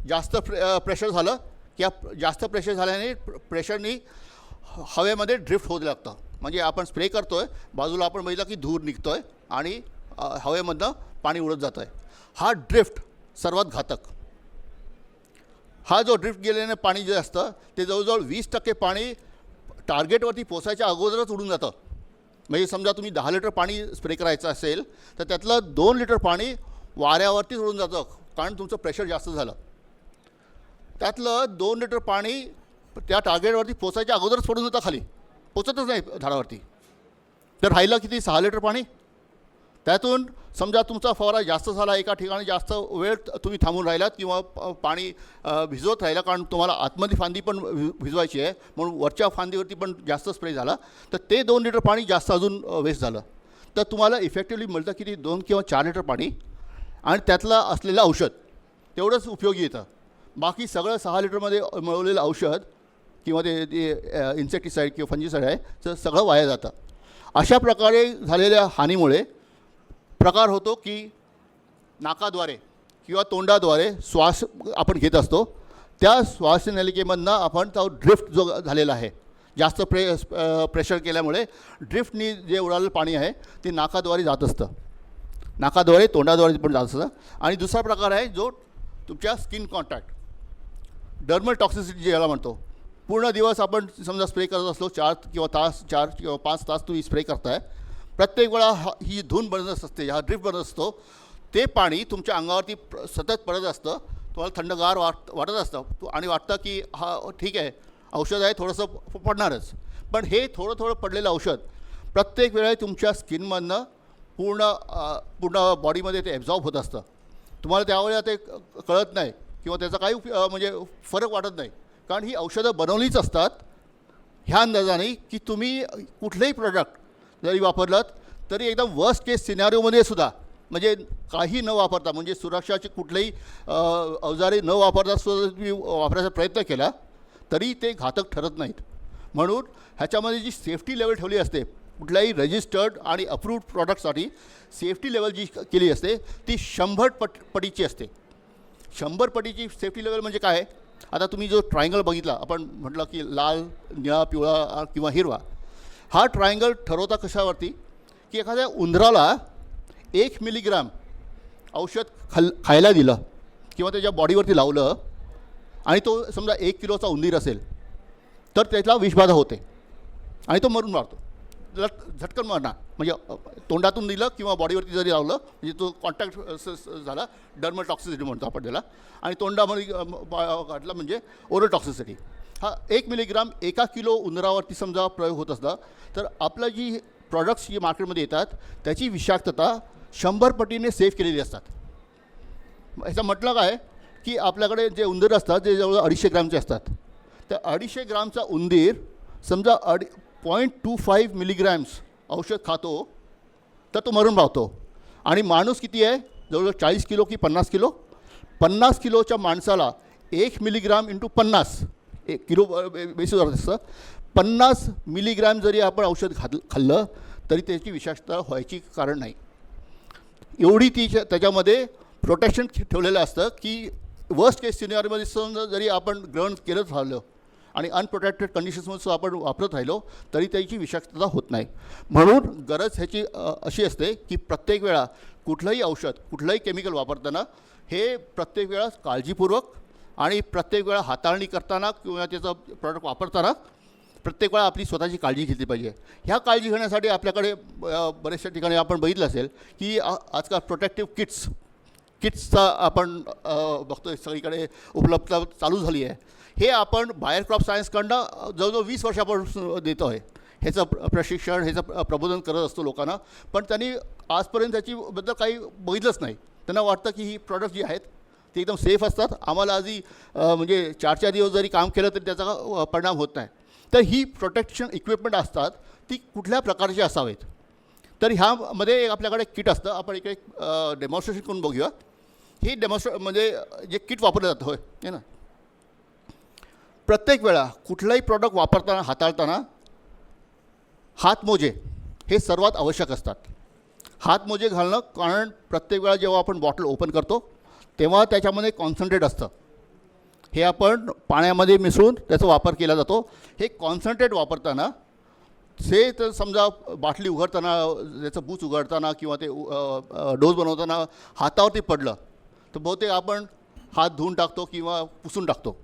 जास्त प्रेशर झालं किंवा जास्त प्रेशर झाल्याने प्रेशरनी हवेमध्ये ड्रिफ्ट होऊ लागतं. म्हणजे आपण स्प्रे करतो आहे, बाजूला आपण बघितलं की धूर निघतो आहे आणि हवेमधनं पाणी उडत जातं आहे. हा ड्रिफ्ट सर्वात घातक. हा जो ड्रिफ्ट गेल्याने पाणी जे असतं ते जवळजवळ 20% पाणी टार्गेटवरती पोचायच्या अगोदरच उडून जातं. म्हणजे समजा तुम्ही 10 लिटर पाणी स्प्रे करायचं असेल तर त्यातलं 2 लिटर पाणी वाऱ्यावरतीच उडून जातं, कारण तुमचं प्रेशर जास्त झालं. त्यातलं 2 लिटर पाणी त्या टार्गेटवरती पोचायच्या अगोदरच पडून जातं, खाली पोचतच नाही झाडावरती. तर राहिलं किती, 6 लिटर पाणी. त्यातून समजा तुमचा फवारा जास्त झाला, एका ठिकाणी जास्त वेळ तुम्ही थांबून राहिलात किंवा पाणी भिजवत राहिला, कारण तुम्हाला आतमध्ये फांदी पण भिजवायची आहे म्हणून वरच्या फांदीवरती पण जास्त स्प्रे झाला, तर ते 2 लिटर पाणी जास्त अजून वेस्ट झालं. तर तुम्हाला इफेक्टिव्हली मिळतं किती, 2 किंवा 4 लिटर पाणी आणि त्यातलं असलेलं औषध तेवढंच उपयोगी येतं. बाकी सगळं 6 लिटरमध्ये मिळवलेलं औषध किंवा ते इन्सेक्टिसाईड किंवा फंजिसाईड आहे तर सगळं वाया जातं. अशा प्रकारे झालेल्या हानीमुळे प्रकार होतो की नाकाद्वारे किंवा तोंडाद्वारे श्वास आपण घेत असतो, त्या श्वासनलिकेमधनं आपण तो ड्रिफ्ट जो झालेला आहे, जास्त प्रेशर केल्यामुळे ड्रिफ्टनी जे उडालेलं पाणी आहे ते नाकाद्वारे जात असतं, नाकाद्वारे तोंडाद्वारे पण जात असतं. आणि दुसरा प्रकार आहे जो तुमच्या स्किन कॉन्टॅक्ट, डर्मल टॉक्सिसिटी ज्याला म्हणतो. पूर्ण दिवस आपण समजा स्प्रे करत असलो, 4 किंवा 5 तास तुम्ही स्प्रे करताय, प्रत्येक वेळा ही धून बनत असते, हा ड्रिफ्ट बनत असतो, ते पाणी तुमच्या अंगावरती सतत पडत असतं, तुम्हाला थंडगार वाटत असतं आणि वाटतं की हा ठीक आहे औषध आहे, थोडंसं पडणारच. पण हे थोडं थोडं पडलेलं औषध प्रत्येक वेळा तुमच्या स्किनमधनं पूर्ण बॉडीमध्ये ते ॲब्झॉर्ब होत असतं. तुम्हाला त्यावेळेला ते कळत नाही किंवा त्याचा काही म्हणजे फरक वाटत नाही, कारण ही औषधं बनवलीच असतात ह्या अंदाजाने की तुम्ही कुठलंही प्रोडक्ट जरी वापरलं तरी एकदम वर्स्ट केस सिनॅरिओमध्ये सुद्धा, म्हणजे काही न वापरता, म्हणजे सुरक्षाचे कुठलेही अवजारे न वापरता सुद्धा तुम्ही वापरायचा प्रयत्न केला तरी ते घातक ठरत नाहीत. म्हणून ह्याच्यामध्ये जी सेफ्टी लेवल ठेवली असते कुठल्याही रजिस्टर्ड आणि अप्रूव्ड प्रॉडक्टसाठी, सेफ्टी लेवल जी केली असते ती 100 पटीची असते. 100 पटीची सेफ्टी लेवल म्हणजे काय, आता तुम्ही जो ट्रायंगल बघितला, आपण म्हटलं की लाल, निळा, पिवळा किंवा हिरवा, हा ट्रायंगल ठरवता कशावरती की एखाद्या उंदराला 1 मिलीग्राम औषध खायला दिलं किंवा त्याच्या बॉडीवरती लावलं आणि तो समजा 1 किलोचा उंदीर असेल तर त्याला विषबाधा होते आणि तो मरून मारतो, झटकन मरणार. म्हणजे तोंडातून दिलं किंवा बॉडीवरती जरी लावलं म्हणजे तो कॉन्टॅक्ट झाला, डर्मल टॉक्सिसिटी म्हणतो आपण त्याला, आणि तोंडामध्ये काढला म्हणजे ओरल टॉक्सिसिटी. हा 1 मिलीग्राम 1 किलो उंदरावरती समजा प्रयोग होत असला तर आपलं जी प्रॉडक्ट्स जी मार्केटमध्ये येतात त्याची विषाक्तता 100 पटीने सेफ केलेली असतात. ह्याचा म्हटलं काय की आपल्याकडे जे उंदीर असतात ते जवळ 250 ग्रामचे असतात, त्या 250 ग्रामचा उंदीर समजा 0.25 मिलीग्रॅम्स औषध खातो तर तो मरून राहतो. आणि माणूस किती आहे, जवळजवळ 40 किलो की 50 किलो, 50 किलोच्या माणसाला 1 मिलीग्राम इंटू 50, 1 किलो बेसिस असतं, 50 मिलीग्रॅम जरी आपण औषध खाल्लं तरी त्याची विषाक्तता व्हायची कारण नाही. एवढी ती त्याच्यामध्ये प्रोटेक्शन ठेवलेलं असतं की वर्स्ट केस सिनेरिओमध्ये समजा जरी आपण ग्रहण केलंच राहिलं आणि अनप्रोटेक्टेड कंडिशन्समध्ये आपण वापरत राहिलो तरी त्याची विषाक्तता होत नाही. म्हणून गरज ह्याची अशी असते की प्रत्येक वेळा कुठलंही औषध, कुठलंही केमिकल वापरताना हे प्रत्येक वेळा काळजीपूर्वक आणि प्रत्येक वेळा हाताळणी करताना किंवा त्याचं प्रॉडक्ट वापरताना प्रत्येक वेळा आपली स्वतःची काळजी घेतली पाहिजे. ह्या काळजी घेण्यासाठी आपल्याकडे बऱ्याचशा ठिकाणी आपण बघितलं असेल की आजकाल प्रोटेक्टिव्ह किट्स किट्सचा आपण बघतोय सगळीकडे उपलब्धता चालू झाली आहे. हे आपण बायर क्रॉप सायन्सकडनं जवळजवळ 20 वर्षापासून देतो आहे. ह्याचं प्रशिक्षण, ह्याचं प्रबोधन करत असतो लोकांना. पण त्यांनी आजपर्यंत त्याच्याबद्दल काही बघितलंच नाही. त्यांना वाटतं की ही प्रॉडक्ट जी आहेत ती एकदम सेफ असतात. आम्हाला आधी म्हणजे 4-4 दिवस जरी काम केलं तरी त्याचा परिणाम होत नाही. तर ही प्रोटेक्शन इक्विपमेंट असतात ती कुठल्या प्रकारची असावेत. तर ह्यामध्ये आपल्याकडे किट असतं. आपण इकडे डेमॉन्स्ट्रेशन करून बघूया. ही म्हणजे जे किट वापरलं जातं होय आहे ना. प्रत्येक वेळा कुठलाही प्रॉडक्ट वापरताना, हाताळताना हातमोजे हे सर्वात आवश्यक असतात. हातमोजे घालणं, कारण प्रत्येक वेळा जेव्हा आपण बॉटल ओपन करतो तेव्हा त्याच्यामध्ये कॉन्सन्ट्रेट असतं. हे आपण पाण्यामध्ये मिसळून त्याचा वापर केला जातो. हे कॉन्सन्ट्रेट वापरताना तर समजा बाटली उघडताना, त्याचं बूच उघडताना किंवा ते डोस बनवताना हातावरती पडलं तर बहुतेक आपण हात धुवून टाकतो किंवा पुसून टाकतो.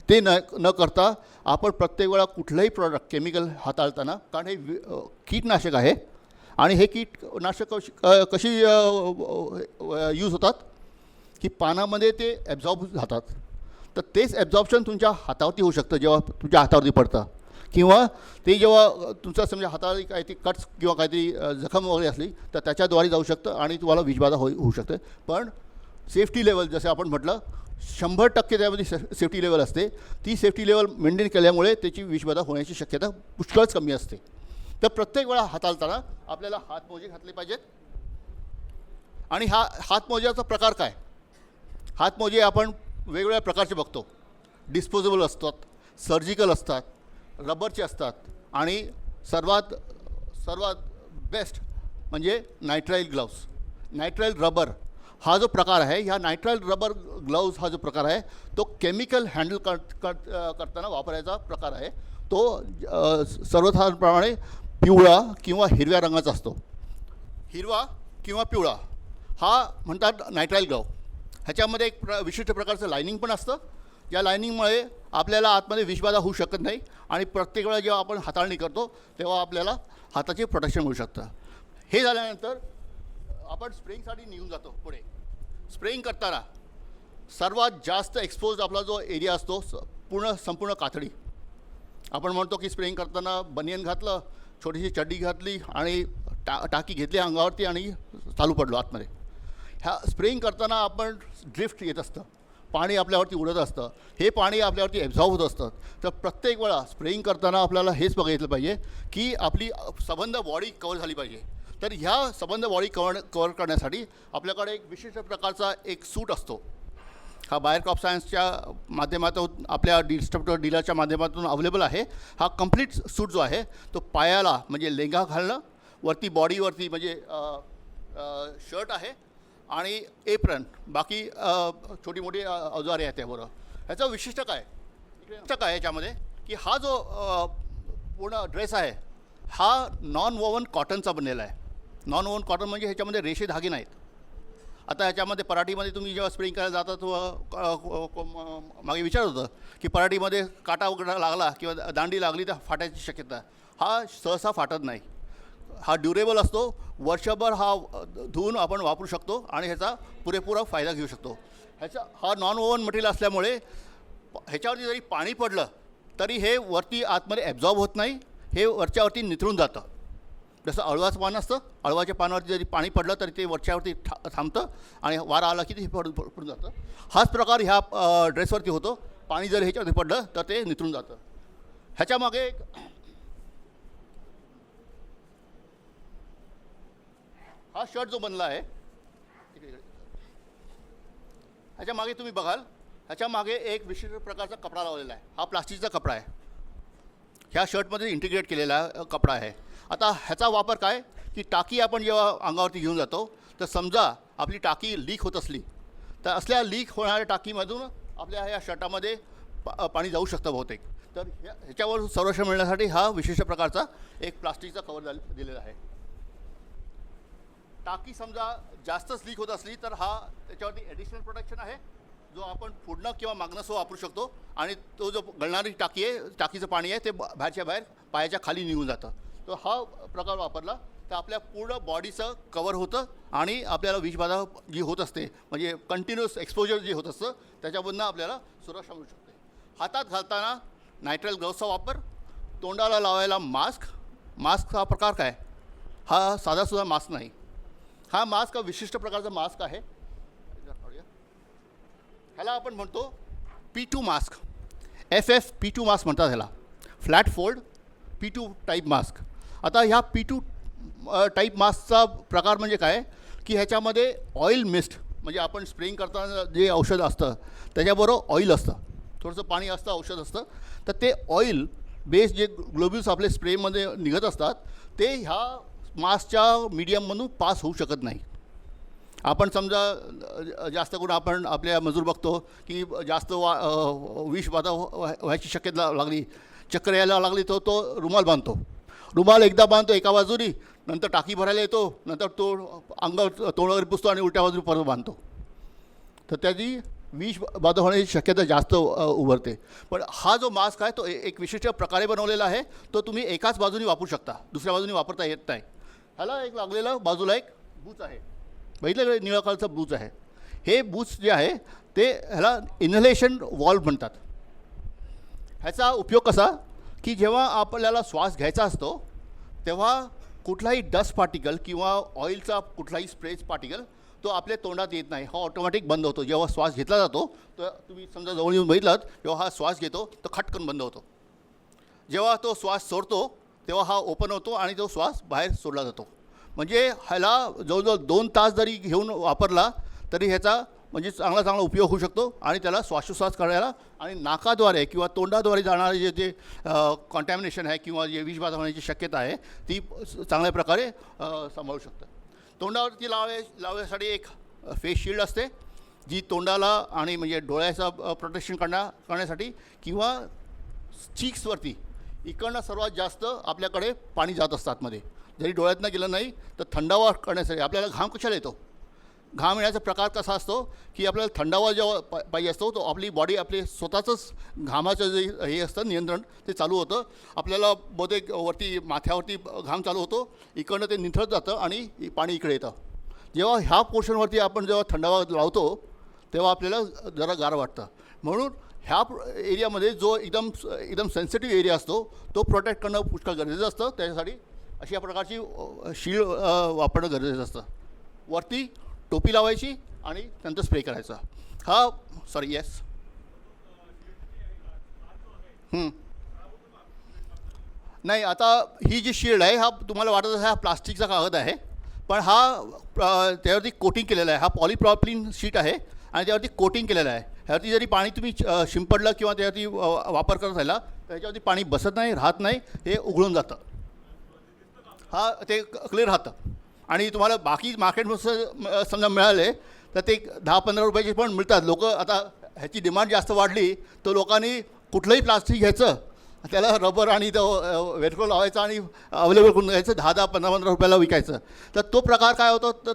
ते न करता आपण प्रत्येक वेळा कुठलंही प्रॉडक्ट केमिकल हाताळताना, कारण हे कीटनाशक आहे आणि हे कीटनाशक कशी यूज होतात की पानामध्ये ते ॲब्झॉर्ब जातात. तर तेच ॲब्झॉर्प्शन तुमच्या हातावरती होऊ शकतं जेव्हा तुमच्या हातावरती पडतं, किंवा ते जेव्हा तुमचा समजा हातावरती काहीतरी कट्स किंवा काहीतरी जखम वगैरे असली तर त्याच्याद्वारे जाऊ शकतं आणि तुम्हाला विषबाधा होऊ शकते. पण सेफ्टी लेवल जसं आपण म्हटलं 100% त्यामध्ये सेफ्टी लेवल असते. ती सेफ्टी लेवल मेंटेन केल्यामुळे त्याची विषबाधा होण्याची शक्यता पुष्कळच कमी असते. तर प्रत्येक वेळा हाताळताना आपल्याला हातमोजे घातले पाहिजेत. आणि हातमोज्याचा प्रकार काय? हातमोजे आपण वेगवेगळ्या प्रकारचे बघतो. डिस्पोजेबल असतात, सर्जिकल असतात, रबरचे असतात आणि सर्वात बेस्ट म्हणजे नायट्राईल ग्लव्स. नायट्राईल रबर हा जो प्रकार आहे, ह्या नायट्राईल रबर ग्लव्स हा जो प्रकार आहे तो केमिकल हँडल करताना वापरायचा प्रकार आहे. तो सर्वसाधारणपणे पिवळा किंवा हिरव्या रंगाचा असतो. हिरवा किंवा पिवळा हा म्हणतात नायट्राईल ग्लव. ह्याच्यामध्ये एक विशिष्ट प्रकारचं लायनिंग पण असतं. या लायनिंगमुळे आपल्याला आतमध्ये विषबाधा होऊ शकत नाही आणि प्रत्येक वेळा जेव्हा आपण हाताळणी करतो तेव्हा आपल्याला हाताचे प्रोटेक्शन मिळू शकतं. हे झाल्यानंतर आपण स्प्रेइंगसाठी निघून जातो पुढे. स्प्रेइंग करताना सर्वात जास्त एक्सपोज आपला जो एरिया असतो संपूर्ण कातडी. आपण म्हणतो की स्प्रेइंग करताना बनियन घातलं, छोटीशी चड्डी घातली आणि टाकी घेतली अंगावरती आणि चालू पडलो आतमध्ये. ह्या स्प्रेइंग करताना आपण ड्रिफ्ट येत असतं, पाणी आपल्यावरती उडत असतं. हे पाणी आपल्यावरती ॲब्झॉर्ब होत असतं. तर प्रत्येक वेळा स्प्रेइंग करताना आपल्याला हेच बघितलं पाहिजे की आपली सबंध बॉडी कवर झाली पाहिजे. तर ह्या सबंध बॉडी कवर करण्यासाठी आपल्याकडे एक विशिष्ट प्रकारचा एक सूट असतो. हा बायर क्रॉप सायन्सच्या माध्यमातून आपल्या डिस्ट्रिब्युटर डीलरच्या माध्यमातून अवेलेबल आहे. हा कंप्लीट सूट जो आहे तो पायाला म्हणजे लेंगा घालणं, वरती बॉडीवरती म्हणजे शर्ट आहे आणि एप्रन, बाकी छोटी मोठी अवजारे आहेत त्याबरोबर. ह्याचं विशिष्ट काय याच्यामध्ये की हा जो पूर्ण ड्रेस आहे हा नॉन वोवन कॉटनचा बनलेला आहे. नॉन वोवन कॉटन म्हणजे ह्याच्यामध्ये रेषे धागे नाहीत. आता ह्याच्यामध्ये पराठीमध्ये तुम्ही जेव्हा स्प्रेइंग करायला जाता तो मागे विचार होतं की पराठीमध्ये काटा वगैरे लागला किंवा दांडी लागली तर फाटायची शक्यता. हा सहसा फाटत नाही. हा ड्युरेबल असतो. वर्षभर हा धुवून आपण वापरू शकतो आणि ह्याचा पुरेपूर फायदा घेऊ शकतो. हा नॉन ओव्हन मटेरियल असल्यामुळे ह्याच्यावरती जरी पाणी पडलं तरी हे वरती आतमध्ये ॲब्झॉर्ब होत नाही. हे वरच्यावरती निथळून जातं. जसं अळवाचं पान असतं, अळवाच्या पानावरती जरी पाणी पडलं तरी ते वरच्यावरती थांबतं आणि वारा आला की ते पडून जातं. हाच प्रकार ह्या ड्रेसवरती होतो. पाणी जर ह्याच्यावरती पडलं तर ते निथळून जातं. ह्याच्यामागे हा शर्ट जो बनला आहे ह्याच्या मागे तुम्ही बघाल, ह्याच्या मागे एक विशिष्ट प्रकारचा कपडा लावलेला आहे. हा प्लास्टिकचा कपडा आहे. ह्या शर्टमध्ये इंटिग्रेट केलेला कपडा आहे. आता ह्याचा वापर काय की टाकी आपण जेव्हा अंगावरती घेऊन जातो तर समजा आपली टाकी लीक होत असली तर असल्या लीक होणाऱ्या टाकीमधून आपल्या ह्या शर्टामध्ये पाणी जाऊ शकतं बहुतेक. तर ह्याच्यावर संरक्षण मिळण्यासाठी हा विशिष्ट प्रकारचा एक प्लास्टिकचा कवर दिलेला आहे. टाकी समजा जास्तच लीक होत असली तर हा त्याच्यावरती ॲडिशनल प्रोटेक्शन आहे जो आपण पुढनं किंवा मागणंसह वापरू शकतो. आणि तो जो गळणारी टाकी आहे, टाकीचं पाणी आहे ते बाहेरच्या बाहेर पायाच्या खाली निघून जातं. तो हा प्रकार वापरला तर आपल्या पूर्ण बॉडीचं कवर होतं आणि आपल्याला विषबाधा जी होत असते म्हणजे कंटिन्युअस एक्सपोजर जे होत असतं त्याच्यामधनं आपल्याला सुरक्षा मिळू शकते. हातात घालताना नायट्राइल ग्लोव्हचा वापर, तोंडाला लावायला मास्कचा हा प्रकार काय, हा साधासुद्धा मास्क नाही. हा मास्क विशिष्ट प्रकारचा मास्क आहे. ह्याला आपण म्हणतो P2 मास्क, FFP2 मास्क म्हणतात ह्याला, flat fold P2 type mask. आता ह्या P2 टाईप मास्कचा प्रकार म्हणजे काय की ह्याच्यामध्ये ऑइल मिस्ट म्हणजे आपण स्प्रेइंग करताना जे औषध असतं त्याच्याबरोबर ऑइल असतं, थोडंसं पाणी असतं, औषध असतं, तर ते ऑइल बेस जे ग्लोब्युल्स आपले स्प्रेमध्ये निघत असतात ते ह्या मास्कच्या मीडियममधून पास होऊ शकत नाही. आपण समजा जास्त करून आपण आपल्या मजूर बघतो की जास्त विषबाधा व्हायची शक्यता लागली, चक्कर यायला लागली तो रुमाल बांधतो. रुमाल एकदा बांधतो एका बाजूनी, नंतर टाकी भरायला येतो, नंतर तो अंगावर तोंड वगैरे पुसतो आणि उलट्या बाजूने परत बांधतो. तर त्याची विषबाधा होण्याची शक्यता जास्त उभरते. पण हा जो मास्क आहे तो एक विशिष्ट प्रकारे बनवलेला आहे. तो तुम्ही एकाच बाजूने वापरू शकता, दुसऱ्या बाजूने वापरता येत नाही. ह्याला एक लागलेलं बाजूला एक बूच आहे, बघितलं निळ्या कलरचं बूच आहे. हे बूच जे आहे ते ह्याला इन्हलेशन वॉल्व म्हणतात. ह्याचा उपयोग कसा की जेव्हा आपल्याला श्वास घ्यायचा असतो तेव्हा कुठलाही डस्ट पार्टिकल किंवा ऑइलचा कुठलाही स्प्रेच पार्टिकल तो आपल्या तोंडात येत नाही, हा ऑटोमॅटिक बंद होतो. जेव्हा श्वास घेतला जातो तर तुम्ही समजा जवळ येऊन बघितलात, जेव्हा हा श्वास घेतो तो खटकन बंद होतो. जेव्हा तो श्वास सोडतो तेव्हा हा ओपन होतो आणि तो श्वास बाहेर सोडला जातो. म्हणजे ह्याला जवळजवळ 2 तास जरी घेऊन वापरला तरी ह्याचा म्हणजे चांगला उपयोग होऊ शकतो आणि त्याला श्वासोच्छ्वास करायला आणि नाकाद्वारे किंवा तोंडाद्वारे जाणारे जे कॉन्टॅमिनेशन आहे किंवा जे विषबाधा होण्याची शक्यता आहे ती चांगल्या प्रकारे सांभाळू शकतं. तोंडावरती लावण्यासाठी एक फेस शिल्ड असते जी तोंडाला आणि म्हणजे डोळ्याचा प्रोटेक्शन करण्यासाठी किंवा चीक्सवरती इकडनं सर्वात जास्त आपल्याकडे पाणी जात असतं आतमध्ये, जरी डोळ्यातनं गेलं नाही तर थंडावा करण्यासाठी. आपल्याला घाम कशाला येतो, घाम येण्याचा प्रकार कसा असतो की आपल्याला थंडावा जेव्हा पाहिजे असतो तो आपली बॉडी आपले स्वतःचंच घामाचं जे हे असतं नियंत्रण ते चालू होतं. आपल्याला बहुतेक वरती माथ्यावरती घाम चालू होतो, इकडनं ते निथळत जातं आणि पाणी इकडे येतं. जेव्हा ह्या पोर्शनवरती आपण जेव्हा थंडावा लावतो तेव्हा आपल्याला जरा गार वाटतं. म्हणून ह्या एरियामध्ये जो एकदम सेन्सिटिव्ह एरिया असतो तो प्रोटेक्ट करणं पुष्कळ गरजेचं असतं. त्याच्यासाठी अशा प्रकारची शील्ड वापरणं गरजेचं असतं. वरती टोपी लावायची आणि नंतर स्प्रे करायचा. हा सॉरी येस नाही, आता ही जी शील्ड आहे हा तुम्हाला वाटत असेल हा प्लास्टिकचा कागद आहे, पण हा त्यावरती कोटिंग केलेला आहे. हा पॉलिप्रॉपिलिन शीट आहे आणि त्यावरती कोटिंग केलेलं आहे. ह्यावरती जरी पाणी तुम्ही शिंपडलं किंवा त्यावरती वापर करत राहिला तर ह्याच्यावरती पाणी बसत नाही, राहत नाही, हे उघळून जातं. हा ते क्लिअर राहतं. आणि तुम्हाला बाकी मार्केटमध्ये समजा मिळाले तर ते 10-15 रुपयाचे पण मिळतात. लोक आता ह्याची डिमांड जास्त वाढली तर लोकांनी कुठलंही प्लास्टिक घ्यायचं, त्याला रबर आणि तो वेल्क्रो लावायचा आणि अवेलेबल करून घ्यायचं, 10-15 रुपयाला विकायचं. तर तो प्रकार काय होतो तर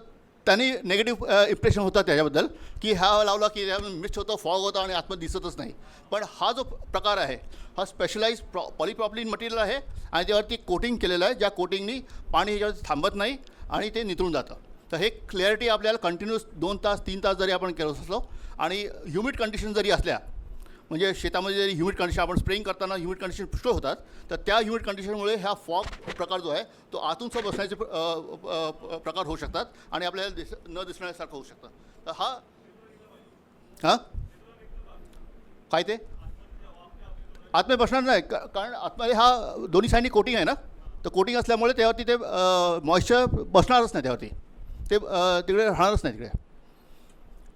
त्यांनी नेगेटिव्ह इम्प्रेशन होतं त्याच्याबद्दल की हा लावला की त्यामध्ये मिक्स होतं, फॉग होतं आणि आतमध्ये दिसतच नाही. पण हा जो प्रकार आहे हा स्पेशलाइज पॉलिप्रॉपिलिन मटेरियल आहे आणि त्यावरती कोटिंग केलेलं आहे, ज्या कोटिंगनी पाणी ह्याच्यावरती थांबत नाही आणि ते निथळून जातं. तर हे क्लॅरिटी आपल्याला कंटिन्यूस 2 तास 3 तास जरी आपण करत असलो आणि ह्युमिड कंडिशन जरी असल्या, म्हणजे शेतामध्ये जरी ह्युमिड कंडिशन आपण स्प्रेइंग करताना ह्युमिड कंडिशन पुष्कळ होतात, तर त्या ह्युमिड कंडिशनमुळे ह्या फॉग प्रकार जो आहे तो आतूनचा बसण्याचे प्रकार होऊ शकतात आणि आपल्याला न दिसण्यासारखं होऊ शकतं. तर हां काय ते आतमध्ये बसणार नाही कारण आतमध्ये हा दोन्ही साईडनी कोटिंग आहे ना, तर कोटिंग असल्यामुळे त्यावरती ते मॉइश्चर बसणारच नाही, त्यावरती ते तिकडे राहणारच नाही तिकडे.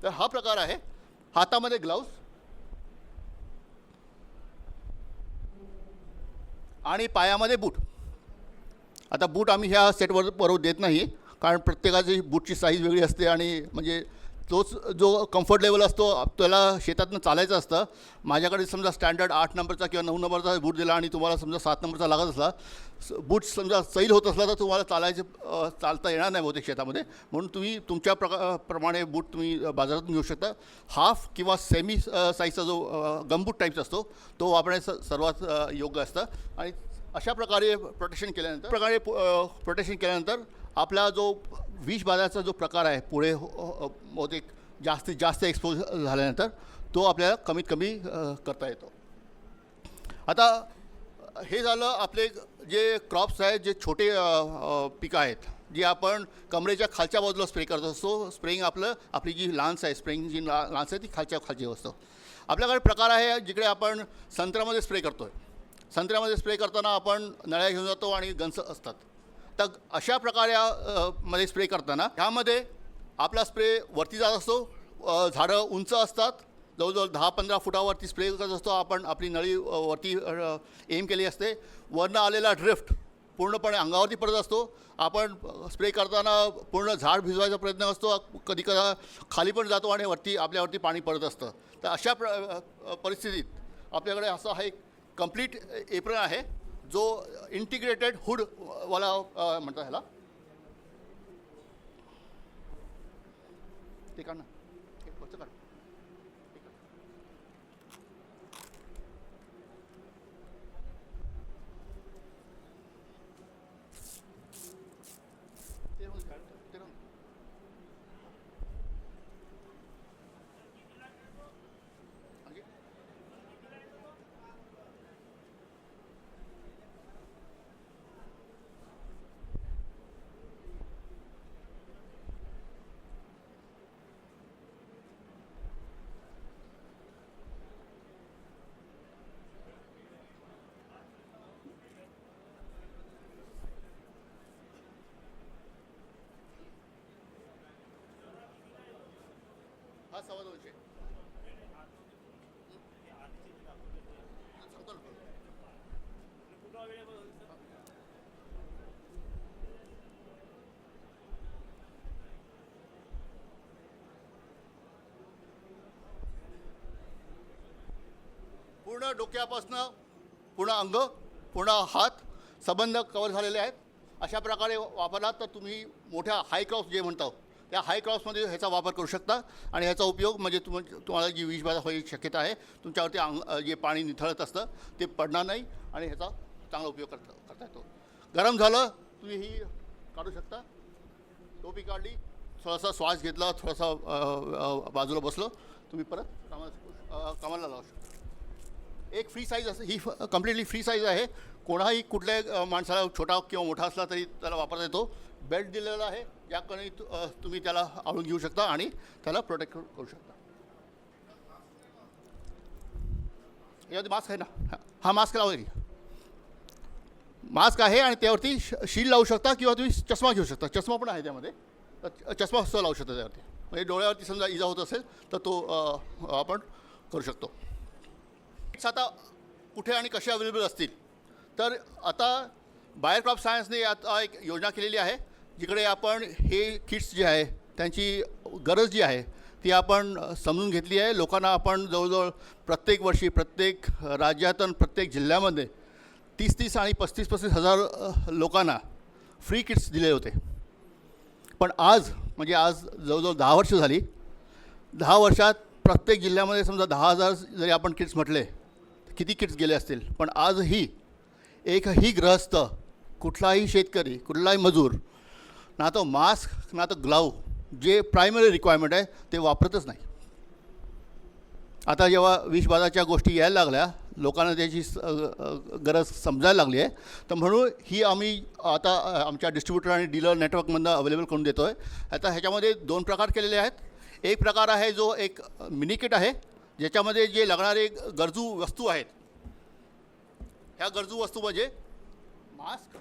तर हा प्रकार आहे. हातामध्ये ग्लाउज आणि पायामध्ये बूट. आता बूट आम्ही ह्या सेटवर बरोबर देत नाही कारण प्रत्येकाची बूटची साईज वेगळी असते आणि म्हणजे तोच जो कम्फर्ट लेवल असतो त्याला शेतातनं चालायचं असतं. माझ्याकडे समजा स्टँडर्ड 8 नंबरचा किंवा 9 नंबरचा बूट दिला आणि तुम्हाला समजा 7 नंबरचा लागत असला, बूट समजा सैल होत असला तर तुम्हाला चालता येणार नाही बहुतेक शेतामध्ये. म्हणून तुम्ही तुमच्या प्रमाणे बूट तुम्ही बाजारातून घेऊ शकता. हाफ किंवा सेमी साईजचा जो गमबूट टाईपचा असतो तो वापरण्याचं सर्वात योग्य असतं. आणि अशा प्रकारे प्रोटेक्शन केल्यानंतर आपला जो विष बाधाचा जो प्रकार आहे पुढे बहुतेक जास्तीत जास्त एक्सपोज झाल्यानंतर तो आपल्याला कमीत कमी करता येतो. आता हे झालं आपले जे क्रॉप्स आहेत, जे छोटे पिकं आहेत जी आपण कमरेच्या खालच्या बाजूला स्प्रे करत असतो. स्प्रेइंग आपली जी लान्स आहे, स्प्रेइंग जी लान्स आहे ती खालची असतं. आपल्याकडे प्रकार आहे जिकडे आपण संत्र्यामध्ये स्प्रे करतो आहे. संत्र्यामध्ये स्प्रे करताना आपण नळ्या घेऊन जातो आणि गंज असतात. तर अशा प्रकारे मध्ये स्प्रे करताना ह्यामध्ये आपला स्प्रे वरती जात असतो. झाडं उंच असतात, जवळजवळ 10-15 फुटावरती स्प्रे करत असतो आपण. आपली नळी वरती एम केली असते. वरनं आलेला ड्रिफ्ट पूर्णपणे अंगावरती पडत असतो. आपण स्प्रे करताना पूर्ण झाड भिजवायचा प्रयत्न असतो. कधी खाली पण जातो आणि आपल्यावरती पाणी पडत असतं. तर अशा परिस्थितीत आपल्याकडे असा हा एक कंप्लीट एप्रन आहे जो इंटिग्रेटेड हुडवाला म्हणतात ह्याला. ते काढ ना, वरचं काढ. हा 250. सांगतो ना. पूर्ण डोक्यापासनं पूर्ण अंग, पूर्ण हात, संबंध कवर झालेले आहेत. अशा प्रकारे वापरलात तर तुम्ही मोठ्या हाय क्रॉप्स जे म्हणतो त्या हाय क्रॉप्समध्ये ह्याचा वापर करू शकता. आणि ह्याचा उपयोग म्हणजे तुम्हाला जी विषबाधा होण्याची शक्यता आहे, तुमच्यावरती जे पाणी निथळत असतं ते पडणार नाही आणि ह्याचा चांगला उपयोग करता येतो. गरम झालं तुम्ही ही काढू शकता. टोपी काढली, थोडासा श्वास घेतला, थोडासा बाजूला बसलो, तुम्ही परत कामाला लावू शकता. एक फ्री साईज असं, ही कम्प्लिटली फ्री साईज आहे. कोणाही कुठल्याही माणसाला छोटा किंवा मोठा असला तरी त्याला वापरता येतो. बेल्ट दिलेला आहे, ज्याकडे तुम्ही त्याला आवळून घेऊ शकता आणि त्याला प्रोटेक्ट करू शकता. यावरती मास्क आहे ना, हा मास्क लावा. मास्क आहे आणि त्यावरती शील्ड लावू शकता किंवा तुम्ही चष्मा घेऊ शकता. चष्मा पण आहे त्यामध्ये, तर चष्मा सुद्धा लावू शकता त्यावरती. म्हणजे डोळ्यावरती समजा इजा होत असेल तर तो आपण करू शकतो. आता कुठे आणि कसे अवेलेबल असतील तर आता बायर क्रॉप सायन्सने आता एक योजना केलेली आहे जिकडे आपण हे किट्स जे आहे त्यांची गरज जी आहे ती आपण समजून घेतली आहे. लोकांना आपण जवळजवळ प्रत्येक वर्षी प्रत्येक राज्यातून प्रत्येक जिल्ह्यामध्ये 30 आणि 35 हजार लोकांना फ्री किट्स दिले होते. पण आज जवळजवळ 10 वर्ष झाली. 10 वर्षात प्रत्येक जिल्ह्यामध्ये समजा 10,000 जरी आपण किट्स म्हटले, किती किट्स गेले असतील. पण आजही एकही गृहस्थ, कुठलाही शेतकरी, कुठलाही मजूर ना तो मास्क ना तो ग्लाव जे प्रायमरी रिक्वायरमेंट आहे ते वापरतच नाही. आता जेव्हा विषबाधाच्या गोष्टी यायला लागल्या, लोकांना त्याची गरज समजायला लागली आहे, तर म्हणून ही आम्ही आता आमच्या डिस्ट्रीब्युटर आणि डीलर नेटवर्कमधनं अवेलेबल करून देतो आहे. आता ह्याच्यामध्ये 2 प्रकार केलेले आहेत. एक प्रकार आहे जो एक मिनी किट आहे ज्याच्यामध्ये जे लागणारे गरजू वस्तू आहेत. ह्या गरजू वस्तू म्हणजे मास्क,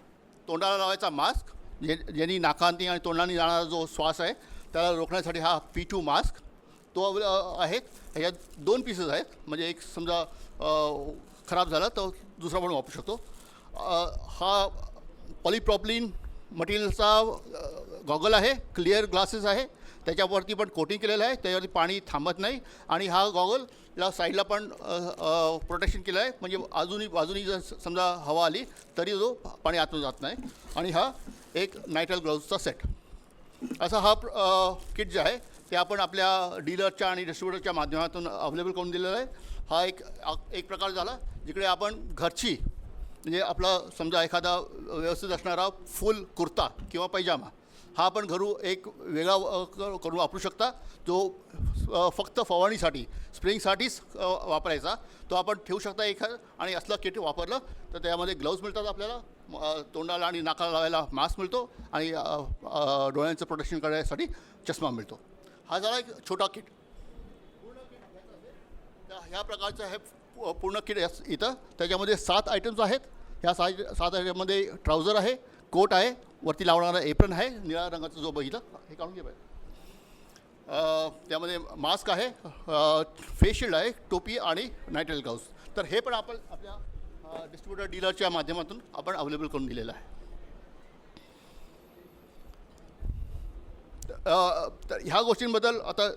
तोंडाला लावायचा मास्क, ज्यांनी नाकांनी आणि तोंडाने जाणारा जो श्वास आहे त्याला रोखण्यासाठी हा P2 मास्क तो आहे. ह्याच्यात 2 पीसेस आहेत, म्हणजे एक समजा खराब झाला तर दुसरा पण वापरू शकतो. हा पॉलिप्रॉपिलीन मटेरियलचा गॉगल आहे, क्लिअर ग्लासेस आहे, त्याच्यावरती पण कोटिंग केलेलं आहे, त्याच्यावरती पाणी थांबत नाही. आणि हा गॉगलला साईडला पण प्रोटेक्शन केलं आहे, म्हणजे बाजूनी जर समजा हवा आली तरी जो पाणी आतून जात नाही. आणि हा एक नायट्रल ग्लोव्जचा सेट. असा हा किट जे आहे ते आपण आपल्या डीलरच्या आणि डिस्ट्रीब्युटरच्या माध्यमातून अवेलेबल करून दिलेला आहे. हा एक प्रकार झाला जिकडे आपण घरची म्हणजे आपला समजा एखादा व्यवस्थित असणारा फुल कुर्ता किंवा पैजामा हा आपण एक वेगळा करून वापरू शकता, जो फक्त फवारणीसाठी स्प्रेइंगसाठीच वापरायचा. तो आपण ठेवू शकता एखादं. आणि असलं किट वापरलं तर त्यामध्ये ग्लव्ज मिळतात आपल्याला, तोंडाला आणि नाकाला लावायला मास्क मिळतो, आणि डोळ्यांचं प्रोटेक्शन करण्यासाठी चष्मा मिळतो. हा झाला एक छोटा किट. ह्या प्रकारचं हे पूर्ण किट इथं. त्याच्यामध्ये 7 आयटम्स आहेत. ह्या 7 आयटममध्ये ट्राउझर आहे, कोट आहे, वरती लावणारा एप्रन आहे निळ्या रंगाचा, जो बघितलं हे काढून घे पाहिजे. त्यामध्ये मास्क आहे, फेस शिल्ड आहे, टोपी आणि नायट्रेल ग्लाउज. तर हे पण आपण आपल्या डिस्ट्रीब्युटर डीलरच्या माध्यमातून आपण अवेलेबल करून दिलेलं आहे. तर ह्या गोष्टींबद्दल आता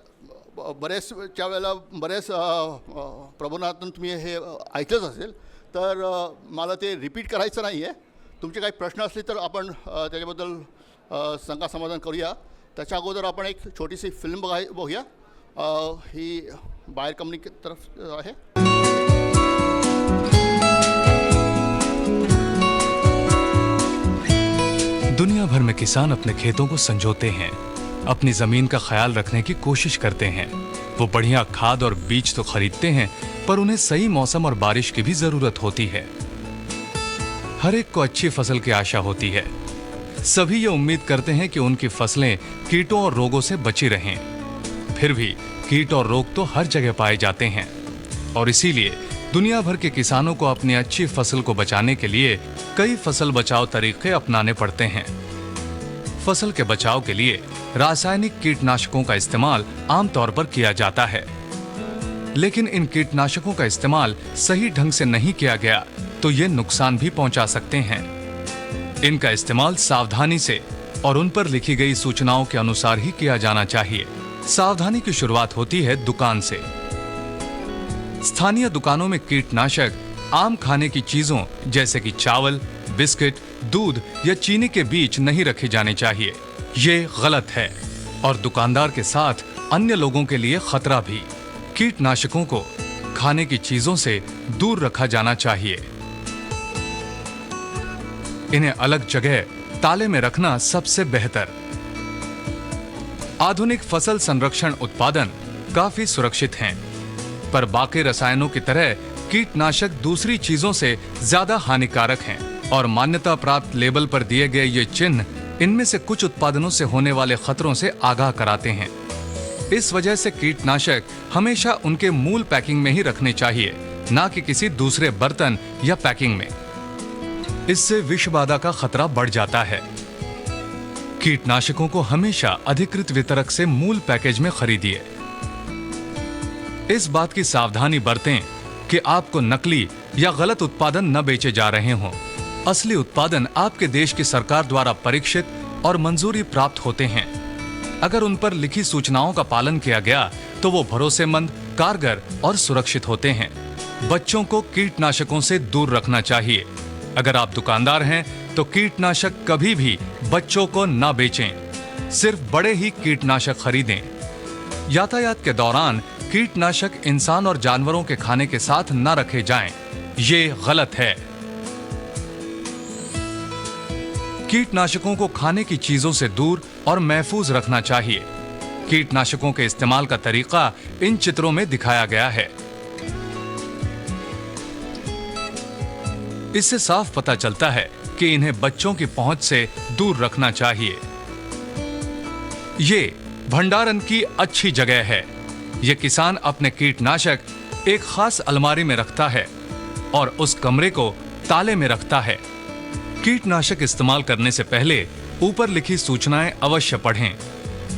बऱ्याचच्या वेळेला बऱ्याच प्रबोधनातून तुम्ही हे ऐकलंच असेल, तर मला ते रिपीट करायचं नाही आहे. तुमचे काही प्रश्न असले तर आपण त्याच्याबद्दल समाधान करूया. त्याच्या अगोदर आपण एक छोटीशी फिल्म बघूया. ही बायर कंपनी तरफ आहे. दुनिया भर में किसान अपने खेतों को संजोते हैं, अपनी जमीन का ख्याल रखने की कोशिश करते हैं. वो बढ़िया खाद और बीज तो खरीदते हैं, पर उन्हें सही मौसम और बारिश की भी जरूरत होती है. हर एक को अच्छी फसल की आशा होती है. सभी ये उम्मीद करते हैं कि उनकी फसलें कीटों और रोगों से बची रहें. फिर भी कीट और रोग तो हर जगह पाए जाते हैं, और इसीलिए दुनिया भर के किसानों को अपनी अच्छी फसल को बचाने के लिए कई फसल बचाव तरीके अपनाने पड़ते हैं. फसल के बचाव के लिए रासायनिक कीटनाशकों का इस्तेमाल आमतौर पर किया जाता है, लेकिन इन कीटनाशकों का इस्तेमाल सही ढंग से नहीं किया गया तो ये नुकसान भी पहुंचा सकते हैं. इनका इस्तेमाल सावधानी से और उन पर लिखी गई सूचनाओं के अनुसार ही किया जाना चाहिए. सावधानी की शुरुआत होती है दुकान से. स्थानीय दुकानों में कीटनाशक आम खाने की चीजों जैसे कि चावल, बिस्किट, दूध या चीनी के बीच नहीं रखे जाने चाहिए. ये गलत है और दुकानदार के साथ अन्य लोगों के लिए खतरा भी. कीटनाशकों को खाने की चीजों से दूर रखा जाना चाहिए. इन्हें अलग जगह ताले में रखना सबसे बेहतर. आधुनिक फसल संरक्षण उत्पादन काफी सुरक्षित हैं, पर बाकी रसायनों की तरह कीटनाशक दूसरी चीजों से ज्यादा हानिकारक हैं, और मान्यता प्राप्त लेबल पर दिए गए ये चिन्ह इनमें से कुछ उत्पादनों से होने वाले खतरों से आगाह कराते हैं. इस वजह से कीटनाशक हमेशा उनके मूल पैकिंग में ही रखने चाहिए, ना कि किसी दूसरे बर्तन या पैकिंग में. इससे विषबाधा का खतरा बढ़ जाता है. कीटनाशकों को हमेशा अधिकृत वितरक से मूल पैकेज में खरीदिए. इस बात की सावधानी बरतें कि आपको नकली या गलत उत्पादन न बेचे जा रहे हों. असली उत्पादन आपके देश की सरकार द्वारा परीक्षित और मंजूरी प्राप्त होते हैं. अगर उन पर लिखी सूचनाओं का पालन किया गया तो वो भरोसेमंद, कारगर और सुरक्षित होते हैं. बच्चों को कीटनाशकों से दूर रखना चाहिए. अगर आप दुकानदार हैं तो कीटनाशक कभी भी बच्चों को ना बेचें. सिर्फ बड़े ही कीटनाशक खरीदें. यातायात के दौरान कीटनाशक इंसान और जानवरों के खाने के साथ न रखे जाएं. ये गलत है. कीटनाशकों को खाने की चीजों से दूर और महफूज रखना चाहिए. कीटनाशकों के इस्तेमाल का तरीका इन चित्रों में दिखाया गया है. इससे साफ पता चलता है कि इन्हें बच्चों की पहुंच से दूर रखना चाहिए. ये भंडारण की अच्छी जगह है. ये किसान अपने कीटनाशक एक खास अलमारी में रखता है और उस कमरे को ताले में रखता है. कीटनाशक इस्तेमाल करने से पहले ऊपर लिखी सूचनाएं अवश्य पढ़ें.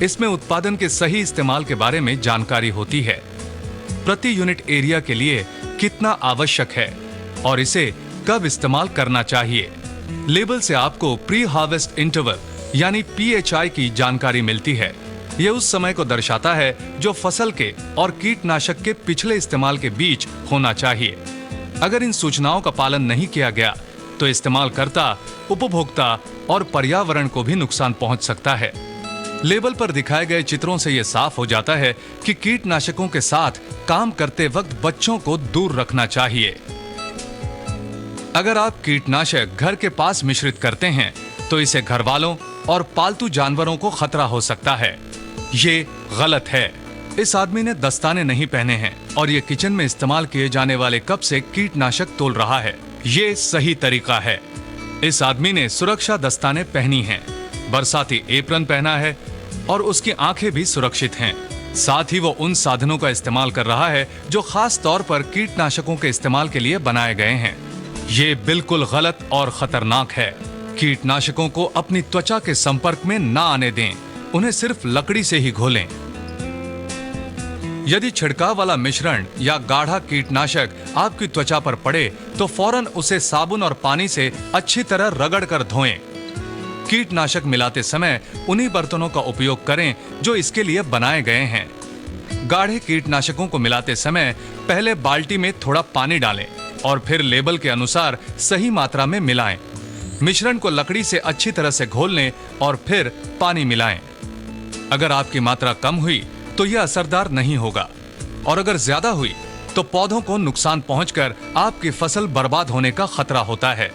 इसमें उत्पादन के सही इस्तेमाल के बारे में जानकारी होती है. प्रति यूनिट एरिया के लिए कितना आवश्यक है और इसे कब इस्तेमाल करना चाहिए. लेबल से आपको प्री हार्वेस्ट इंटरवल यानी PHI की जानकारी मिलती है. यह उस समय को दर्शाता है जो फसल के और कीटनाशक के पिछले इस्तेमाल के बीच होना चाहिए. अगर इन सूचनाओं का पालन नहीं किया गया तो इस्तेमालकर्ता, उपभोक्ता और पर्यावरण को भी नुकसान पहुंच सकता है. लेबल पर दिखाए गए चित्रों से यह साफ हो जाता है कि कीटनाशकों के साथ काम करते वक्त बच्चों को दूर रखना चाहिए. अगर आप कीटनाशक घर के पास मिश्रित करते हैं तो इसे घर वालों और पालतू जानवरों को खतरा हो सकता है। ये गलत है। इस आदमी ने दस्ताने नहीं पहने हैं और ये किचन में इस्तेमाल किए जाने वाले कप से कीटनाशक तोल रहा है। ये सही तरीका है। इस आदमी ने सुरक्षा दस्ताने पहनी हैं, बरसाती एप्रन पहना है और उसकी आंखें भी सुरक्षित हैं। साथ ही वो उन साधनों का इस्तेमाल कर रहा है जो खास तौर पर कीटनाशकों के इस्तेमाल के लिए बनाए गए हैं। ये बिल्कुल गलत और खतरनाक है। कीटनाशकों को अपनी त्वचा के संपर्क में ना आने दें, उन्हें सिर्फ लकड़ी से ही घोलें। यदि छिड़काव वाला मिश्रण या गाढ़ा कीटनाशक आपकी त्वचा पर पड़े तो फौरन उसे साबुन और पानी से अच्छी तरह रगड़ कर धोएं। कीटनाशक मिलाते समय उन्हीं बर्तनों का उपयोग करें जो इसके लिए बनाए गए हैं। गाढ़े कीटनाशकों को मिलाते समय पहले बाल्टी में थोड़ा पानी डालें और फिर लेबल के अनुसार सही मात्रा में मिलाएं। मिश्रण को लकड़ी से अच्छी तरह से घोल लें और फिर पानी मिलाएं। अगर आपकी मात्रा कम हुई तो यह असरदार नहीं होगा और अगर ज्यादा हुई तो पौधों को नुकसान पहुंचकर आपकी फसल बर्बाद होने का खतरा होता है।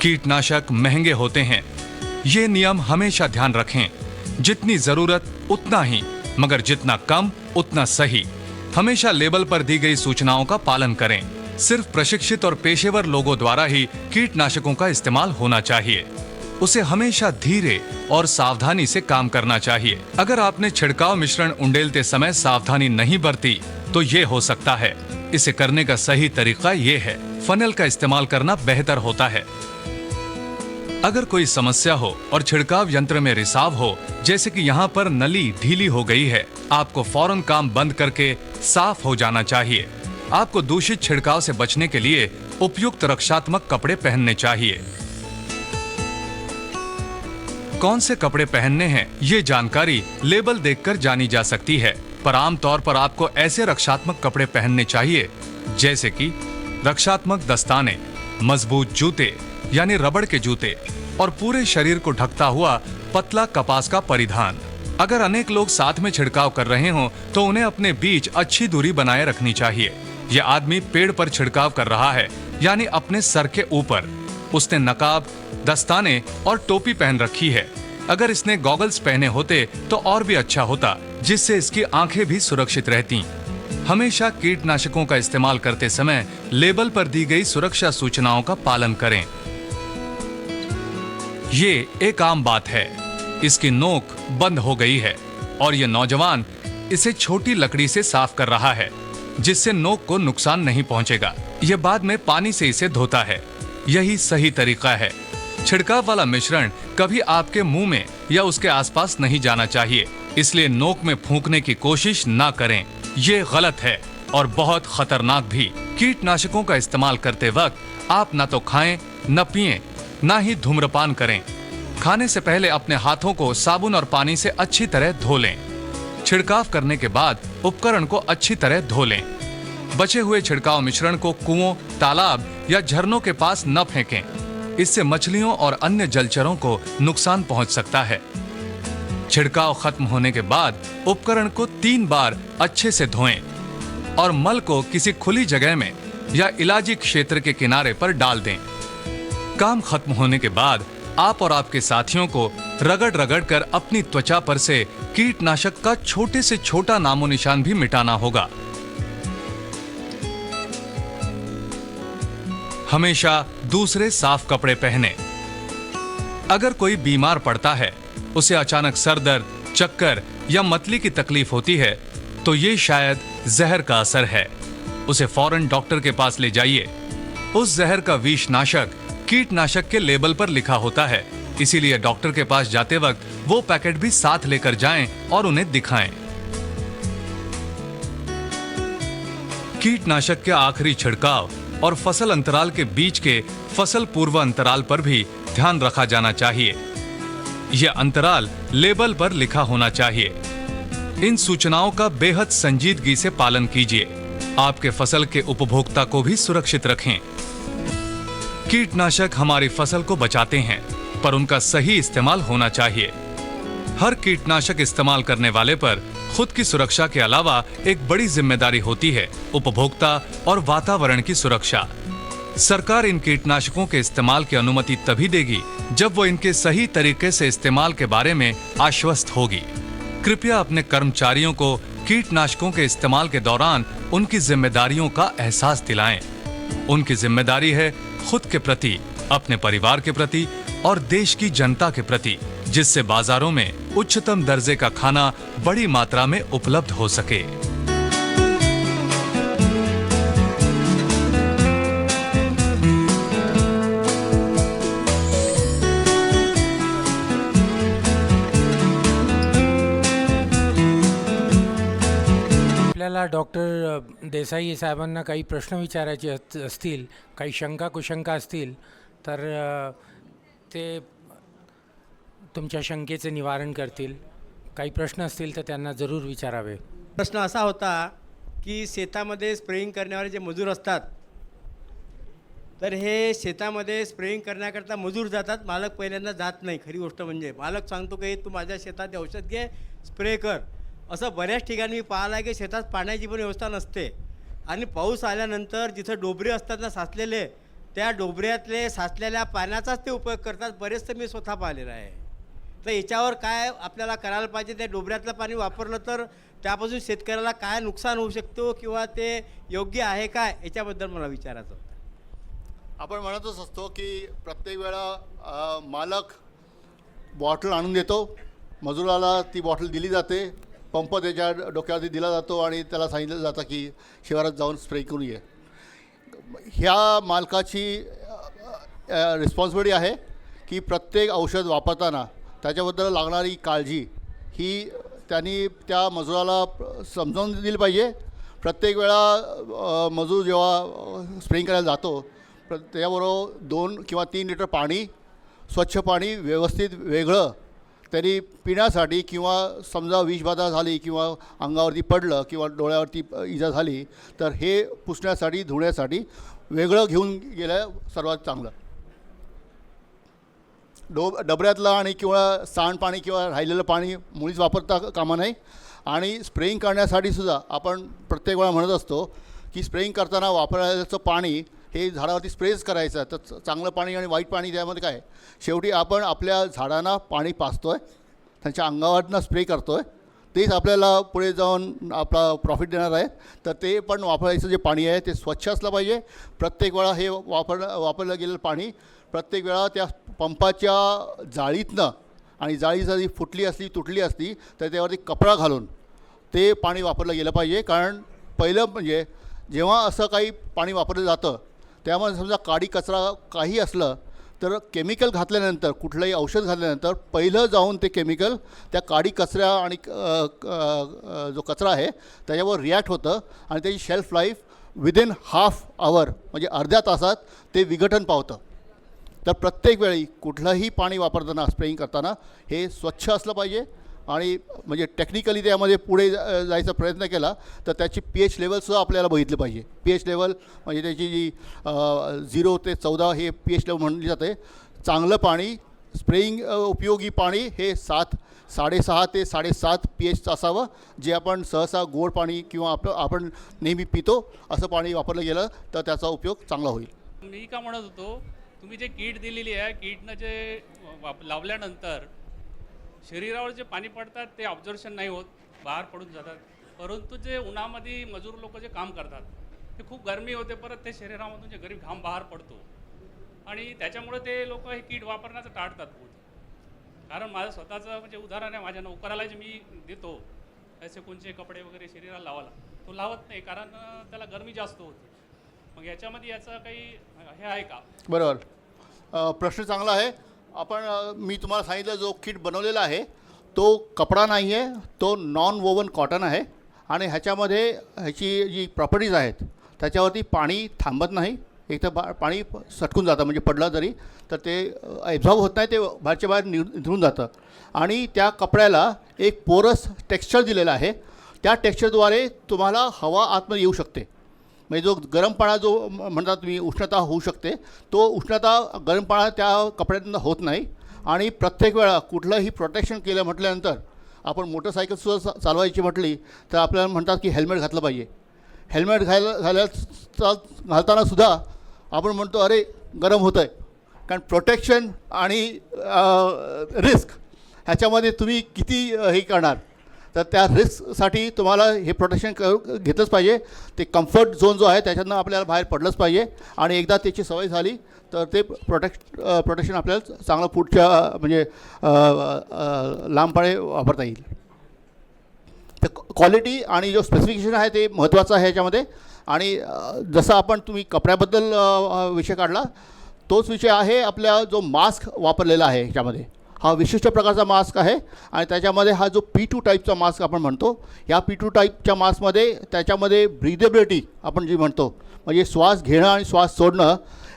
कीटनाशक महंगे होते हैं, ये नियम हमेशा ध्यान रखें। जितनी जरूरत उतना ही, मगर जितना कम उतना सही। हमेशा लेबल पर दी गई सूचनाओं का पालन करें। सिर्फ प्रशिक्षित और पेशेवर लोगों द्वारा ही कीटनाशकों का इस्तेमाल होना चाहिए। उसे हमेशा धीरे और सावधानी से काम करना चाहिए। अगर आपने छिड़काव मिश्रण उंडेलते समय सावधानी नहीं बरती तो ये हो सकता है। इसे करने का सही तरीका ये है, फनल का इस्तेमाल करना बेहतर होता है। अगर कोई समस्या हो और छिड़काव यंत्र में रिसाव हो, जैसे कि यहाँ पर नली ढीली हो गई है, आपको फौरन काम बंद करके साफ हो जाना चाहिए। आपको दूषित छिड़काव से बचने के लिए उपयुक्त रक्षात्मक कपड़े पहनने चाहिए। कौन से कपड़े पहनने हैं, ये जानकारी लेबल देखकर जानी जा सकती है, पर आमतौर पर आपको ऐसे रक्षात्मक कपड़े पहनने चाहिए जैसे कि रक्षात्मक दस्ताने, मजबूत जूते यानी रबड़ के जूते और पूरे शरीर को ढकता हुआ पतला कपास का परिधान। अगर अनेक लोग साथ में छिड़काव कर रहे हों तो उन्हें अपने बीच अच्छी दूरी बनाए रखनी चाहिए। यह आदमी पेड़ पर छिड़काव कर रहा है, यानी अपने सर के ऊपर। उसने नकाब, दस्ताने और टोपी पहन रखी है। अगर इसने गॉगल्स पहने होते तो और भी अच्छा होता, जिससे इसकी आंखें भी सुरक्षित रहती। हमेशा कीटनाशकों का इस्तेमाल करते समय लेबल पर दी गई सुरक्षा सूचनाओं का पालन करें। ये एक आम बात है। इसकी नोक बंद हो गई है और ये नौजवान इसे छोटी लकड़ी से साफ कर रहा है, जिससे नोक को नुकसान नहीं पहुंचेगा। यह बाद में पानी से इसे धोता है। यही सही तरीका है। छिड़काव वाला मिश्रण कभी आपके मुंह में या उसके आसपास नहीं जाना चाहिए, इसलिए नोक में फूंकने की कोशिश ना करें। ये गलत है और बहुत खतरनाक भी। कीटनाशकों का इस्तेमाल करते वक्त आप न तो खाएं, न पिएं, ना ही धूम्रपान करें। खाने से पहले अपने हाथों को साबुन और पानी से अच्छी तरह धो लें। छिड़काव करने के बाद उपकरण को अच्छी तरह धो लें। बचे हुए छिड़काव मिश्रण को कुओं, तालाब या झरनों के पास न फेंकें। इससे मछलियों और अन्य जलचरों को नुकसान पहुंच सकता है। छिड़काव खत्म होने के बाद उपकरण को 3 बार अच्छे से धोएं और मल को किसी खुली जगह में या इलाजी क्षेत्र के किनारे पर डाल दें। काम खत्म होने के बाद आप और आपके साथियों को रगड़ रगड़ कर अपनी त्वचा पर से कीटनाशक का छोटे से छोटा नामो निशान भी मिटाना होगा। हमेशा दूसरे साफ कपड़े पहने। अगर कोई बीमार पड़ता है, उसे अचानक सर दर्द, चक्कर या मतली की तकलीफ होती है, तो ये शायद जहर का असर है। उसे फौरन डॉक्टर के पास ले जाइए। उस जहर का विषनाशक कीटनाशक के लेबल पर लिखा होता है, इसीलिए डॉक्टर के पास जाते वक्त वो पैकेट भी साथ लेकर जाएं और उन्हें दिखाएं। कीटनाशक के आखिरी छिड़काव और फसल अंतराल के बीच के फसल पूर्व अंतराल पर भी ध्यान रखा जाना चाहिए। यह अंतराल लेबल पर लिखा होना चाहिए। इन सूचनाओं का बेहद संजीदगी से पालन कीजिए। आपके फसल के उपभोक्ता को भी सुरक्षित रखें। कीटनाशक हमारी फसल को बचाते हैं, पर उनका सही इस्तेमाल होना चाहिए। हर कीटनाशक इस्तेमाल करने वाले पर खुद की सुरक्षा के अलावा एक बड़ी जिम्मेदारी होती है, उपभोक्ता और वातावरण की सुरक्षा। सरकार इन कीटनाशकों के इस्तेमाल की अनुमति तभी देगी जब वो इनके सही तरीके से इस्तेमाल के बारे में आश्वस्त होगी। कृपया अपने कर्मचारियों को कीटनाशकों के इस्तेमाल के दौरान उनकी जिम्मेदारियों का एहसास दिलाएं। उनकी जिम्मेदारी है खुद के प्रति, अपने परिवार के प्रति और देश की जनता के प्रति, जिससे बाजारों में उच्चतम दर्जे का खाना बड़ी मात्रा में उपलब्ध हो सके। आपल्याला डॉक्टर देसाई साहेबांना काही प्रश्न विचारायचे असतील, काही शंका कुशंका असतील तर ते तुमच्या शंकेचे निवारण करतील. काही प्रश्न असतील तर त्यांना जरूर विचारावे. प्रश्न असा होता की शेतामध्ये स्प्रेइंग करण्यावाले जे मजूर असतात, तर हे शेतामध्ये स्प्रेइंग करण्याकरता मजूर जातात, मालक पहिल्यांदा जात नाही. खरी गोष्ट म्हणजे मालक सांगतो की तू माझ्या शेतात औषध घे, स्प्रे कर. असं बऱ्याच ठिकाणी मी पाहिलं आहे की शेतात पाण्याची पण व्यवस्था नसते आणि पाऊस आल्यानंतर जिथं डोबरे असतात ना साचलेले, त्या डोबऱ्यातले साचलेल्या पाण्याचाच ते उपयोग करतात. बरेचसे मी स्वतः पाहिलेलं आहे. तर याच्यावर काय आपल्याला करायला पाहिजे? त्या डोबऱ्यातलं पाणी वापरलं तर त्यापासून शेतकऱ्याला काय नुकसान होऊ शकतो किंवा ते योग्य आहे काय, याच्याबद्दल मला विचारायचं होतं. आपण म्हणतच असतो की प्रत्येक वेळा मालक बॉटल आणून देतो, मजुराला ती बॉटल दिली जाते, पंप त्याच्या डोक्यावरती दिला जातो आणि त्याला सांगितलं जातं की शिवारात जाऊन स्प्रे करून ये. ह्या मालकाची रिस्पॉन्सिबिलिटी आहे की प्रत्येक औषध वापरताना त्याच्याबद्दल लागणारी काळजी ही त्यांनी त्या मजुराला समजावून दिली पाहिजे. प्रत्येक वेळा मजूर जेव्हा स्प्रेइंग करायला जातो त्याबरोबर 2 किंवा 3 लिटर पाणी, स्वच्छ पाणी व्यवस्थित वेगळं तरी पिण्यासाठी, किंवा समजा विषबाधा झाली किंवा अंगावरती पडलं किंवा डोळ्यावरती इजा झाली तर हे पुसण्यासाठी, धुण्यासाठी वेगळं घेऊन गेलं सर्वात चांगलं. डबऱ्यातलं आणि किंवा सांडपाणी किंवा राहिलेलं पाणी मुळीच वापरता कामा नाही. आणि स्प्रेइंग करण्यासाठी सुद्धा आपण प्रत्येक वेळा म्हणत असतो की स्प्रेइंग करताना वापरायचं पाणी हे झाडावरती स्प्रेच करायचं. तर चांगलं पाणी आणि वाईट पाणी त्यामध्ये काय, शेवटी आपण आपल्या झाडांना पाणी पाजतो आहे, त्यांच्या अंगावरनं स्प्रे करतो आहे, तेच आपल्याला पुढे जाऊन आपला प्रॉफिट देणार आहे. तर ते पण वापरायचं जे पाणी आहे ते स्वच्छ असलं पाहिजे. प्रत्येक वेळा हे वापरलं गेलेलं पाणी प्रत्येक वेळा त्या पंपाच्या जाळीतनं, आणि जाळी जरी फुटली असली, तुटली असली तर त्यावरती कपडा घालून ते पाणी वापरलं गेलं पाहिजे. कारण पहिलं म्हणजे जेव्हा असं काही पाणी वापरलं जातं त्यामध्ये समजा काडी कचरा काही असलं तर केमिकल घातल्यानंतर, कुठलंही औषध घातल्यानंतर पहिलं जाऊन ते केमिकल त्या काडी कचऱ्या आणि जो कचरा आहे त्याच्यावर रिॲक्ट होतं आणि त्याची shelf life within half hour म्हणजे अर्ध्या तासात ते विघटन पावतं. तर प्रत्येक वेळी कुठलंही पाणी वापरताना, स्प्रेइंग करताना हे स्वच्छ असलं पाहिजे. आणि म्हणजे टेक्निकली त्यामध्ये पुढे जायचा प्रयत्न केला तर त्याची pH लेवलसुद्धा आपल्याला बघितलं पाहिजे. pH लेवल म्हणजे त्याची जी 0 ते 14 हे pH लेवल म्हणली जाते. चांगलं पाणी, स्प्रेइंग उपयोगी पाणी हे 6.5 ते 7.5 pHचं असावं, जे आपण सहसा गोड पाणी किंवा आपण नेहमी पितो असं पाणी वापरलं गेलं तर त्याचा उपयोग चांगला होईल. मी का म्हणत होतो, तुम्ही जे कीट दिलेली आहे, कीटनं जे लावल्यानंतर शरीरावर जे पाणी पडतात ते ऑब्झर्वेशन नाही होत, बाहेर पडून जातात. परंतु जे उन्हामध्ये मजूर लोक जे काम करतात ते खूप गरमी होते, परत ते शरीरामधून जे गरीब घाम बाहेर पडतो आणि त्याच्यामुळे ते लोक हे कीट वापरण्याचं टाळतात बहुत. कारण माझं स्वतःचं म्हणजे उदाहरण आहे, माझ्या नोकराला जे मी देतो असे कोणते कपडे वगैरे शरीराला लावायला, तो लावत नाही कारण त्याला गरमी जास्त होते. मग याच्यामध्ये याचं काही हे आहे का? बरोबर, प्रश्न चांगला आहे. मी तुम्हाला सांगितलं जो किट बनवलेला आहे तो कपडा नाही आहे, तो नॉन वोवन कॉटन आहे. आणि ह्याच्यामध्ये ह्याची जी प्रॉपर्टीज आहेत त्याच्यावरती पाणी थांबत नाही. एक तर पाणी सटकून जातं, म्हणजे पडलं तरी तर ते ॲब्झॉर्ब होत नाही, ते बाहेरच्या बाहेर निघून जातं. आणि त्या कपड्याला एक पोरस टेक्स्चर दिलेलं आहे. त्या टेक्स्चरद्वारे तुम्हाला हवा आतमध्ये येऊ शकते. म्हणजे जो गरम पाणा जो म्हणता तुम्ही उष्णता होऊ शकते, तो उष्णता गरम पाणा त्या कपड्यातून होत नाही. आणि प्रत्येक वेळा कुठलंही प्रोटेक्शन केलं म्हटल्यानंतर, आपण मोटरसायकलसुद्धा चालवायची म्हटली तर आपल्याला म्हणतात की हेल्मेट घातलं पाहिजे. हेल्मेट घालतानासुद्धा आपण म्हणतो अरे गरम होतं आहे, कारण प्रोटेक्शन आणि रिस्क ह्याच्यामध्ये तुम्ही किती हे करणार, तर त्या रिस्कसाठी तुम्हाला हे प्रोटेक्शन घेतलंच पाहिजे. ते कम्फर्ट झोन जो आहे त्याच्यातनं आपल्याला बाहेर पडलंच पाहिजे आणि एकदा त्याची सवय झाली तर ते प्रोटेक्शन आपल्याला चांगलं पुढच्या म्हणजे लांबपणे वापरता येईल. तर क्वालिटी आणि जो स्पेसिफिकेशन आहे ते महत्त्वाचं आहे ह्याच्यामध्ये. आणि जसं आपण तुम्ही कपड्याबद्दल विषय काढला, तोच विषय आहे आपल्या जो मास्क वापरलेला आहे ह्याच्यामध्ये. हा विशिष्ट प्रकारचा मास्क आहे आणि त्याच्यामध्ये हा जो P2 टाईपचा मास्क आपण म्हणतो, या P2 टाईपच्या मास्कमध्ये त्याच्यामध्ये ब्रीदेबिलिटी आपण जी म्हणतो, म्हणजे श्वास घेणं आणि श्वास सोडणं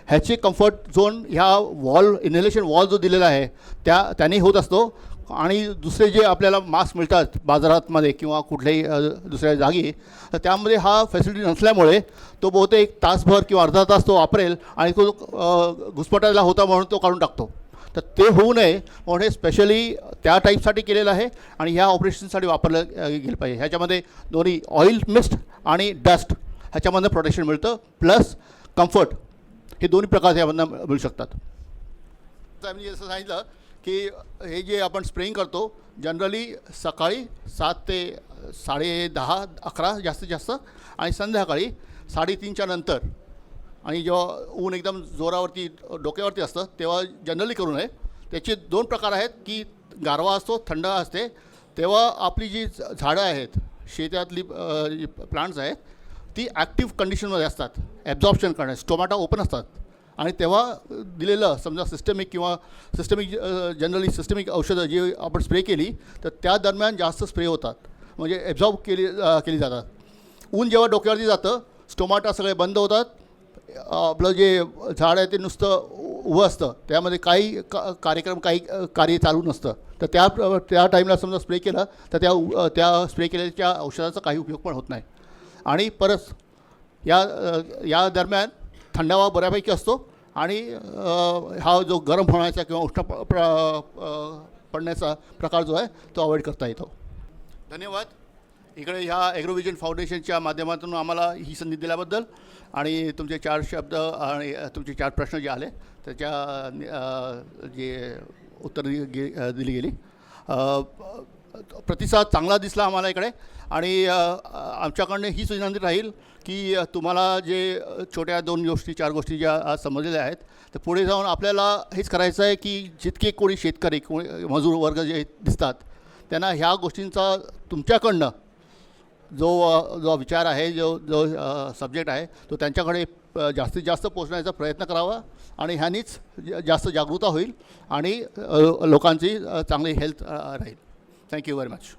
ह्याचे कम्फर्ट झोन ह्या वॉल इन्हेलेशन वॉल जो दिलेला आहे त्याने होत असतो. आणि दुसरे जे आपल्याला मास्क मिळतात बाजारातमध्ये किंवा कुठल्याही दुसऱ्या जागी, तर त्यामध्ये हा फॅसिलिटी नसल्यामुळे तो बहुतेक तासभर किंवा अर्धा तास तो वापरेल आणि तो घुसमटायला होता म्हणून तो काढून टाकतो. तर ते होऊ नये म्हणून हे स्पेशली त्या टाईपसाठी केलेलं आहे आणि ह्या ऑपरेशनसाठी वापरलं गेलं पाहिजे. ह्याच्यामध्ये दोन्ही ऑइल मिस्ट आणि डस्ट ह्याच्यामधनं प्रोटेक्शन मिळतं, प्लस कम्फर्ट, हे दोन्ही प्रकार ह्यामधनं मिळू शकतात. तर मी जसं सांगितलं की हे जे आपण स्प्रेइंग करतो जनरली सकाळी 7 ते 10:30 11 जास्तीत जास्त, आणि संध्याकाळी 3:30च्या नंतर. आणि जेव्हा ऊन एकदम जोरावरती डोक्यावरती असतं तेव्हा जनरली करू नये. त्याचे 2 प्रकार आहेत की गारवा असतो, थंड असते, तेव्हा आपली जी झाडं आहेत शेतातली जी प्लांट्स आहेत ती ॲक्टिव्ह कंडिशनमध्ये असतात, ॲब्झॉर्प्शन करणे, स्टोमॅटा ओपन असतात, आणि तेव्हा दिलेलं समजा सिस्टमिक जनरली सिस्टमिक औषधं जी आपण स्प्रे केली तर त्या दरम्यान जास्त स्प्रे होतात, म्हणजे ॲब्झॉर्ब केली जातात. ऊन जेव्हा डोक्यावरती जातं स्टोमाटा सगळे बंद होतात, आपलं जे झाड आहे ते नुसतं उभं असतं, त्यामध्ये काही काही कार्य चालू नसतं. तर त्या टाईमला समजा स्प्रे केलं तर त्या स्प्रे केलेल्या औषधाचा काही उपयोग पण होत नाही. आणि परत या दरम्यान थंडावा बऱ्यापैकी असतो आणि हा जो गरम होण्याचा किंवा उष्ण पडण्याचा प्रकार जो आहे तो अवॉइड करता येतो. धन्यवाद. इकडे ह्या ॲग्रोव्हिजन फाउंडेशनच्या माध्यमातून आम्हाला ही संधी दिल्याबद्दल आणि तुमचे 4 शब्द आणि तुमचे 4 प्रश्न जे आले त्याच्या जे उत्तर दिली गेली. प्रतिसाद चांगला दिसला आम्हाला इकडे. आणि आमच्याकडनं हीच विनंती राहील की तुम्हाला जे छोट्या 2 गोष्टी 4 गोष्टी ज्या आज समजलेल्या आहेत, तर पुढे जाऊन आपल्याला हेच करायचं आहे की जितके कोणी शेतकरी कोणी मजूर वर्ग जे दिसतात त्यांना ह्या गोष्टींचा तुमच्याकडनं जो विचार आहे, जो सब्जेक्ट आहे तो त्यांच्याकडे जास्तीत जास्त पोचण्याचा प्रयत्न करावा आणि ह्यानीच जास्त जागरूकता होईल आणि लोकांची चांगली हेल्थ राहील. Thank you very much.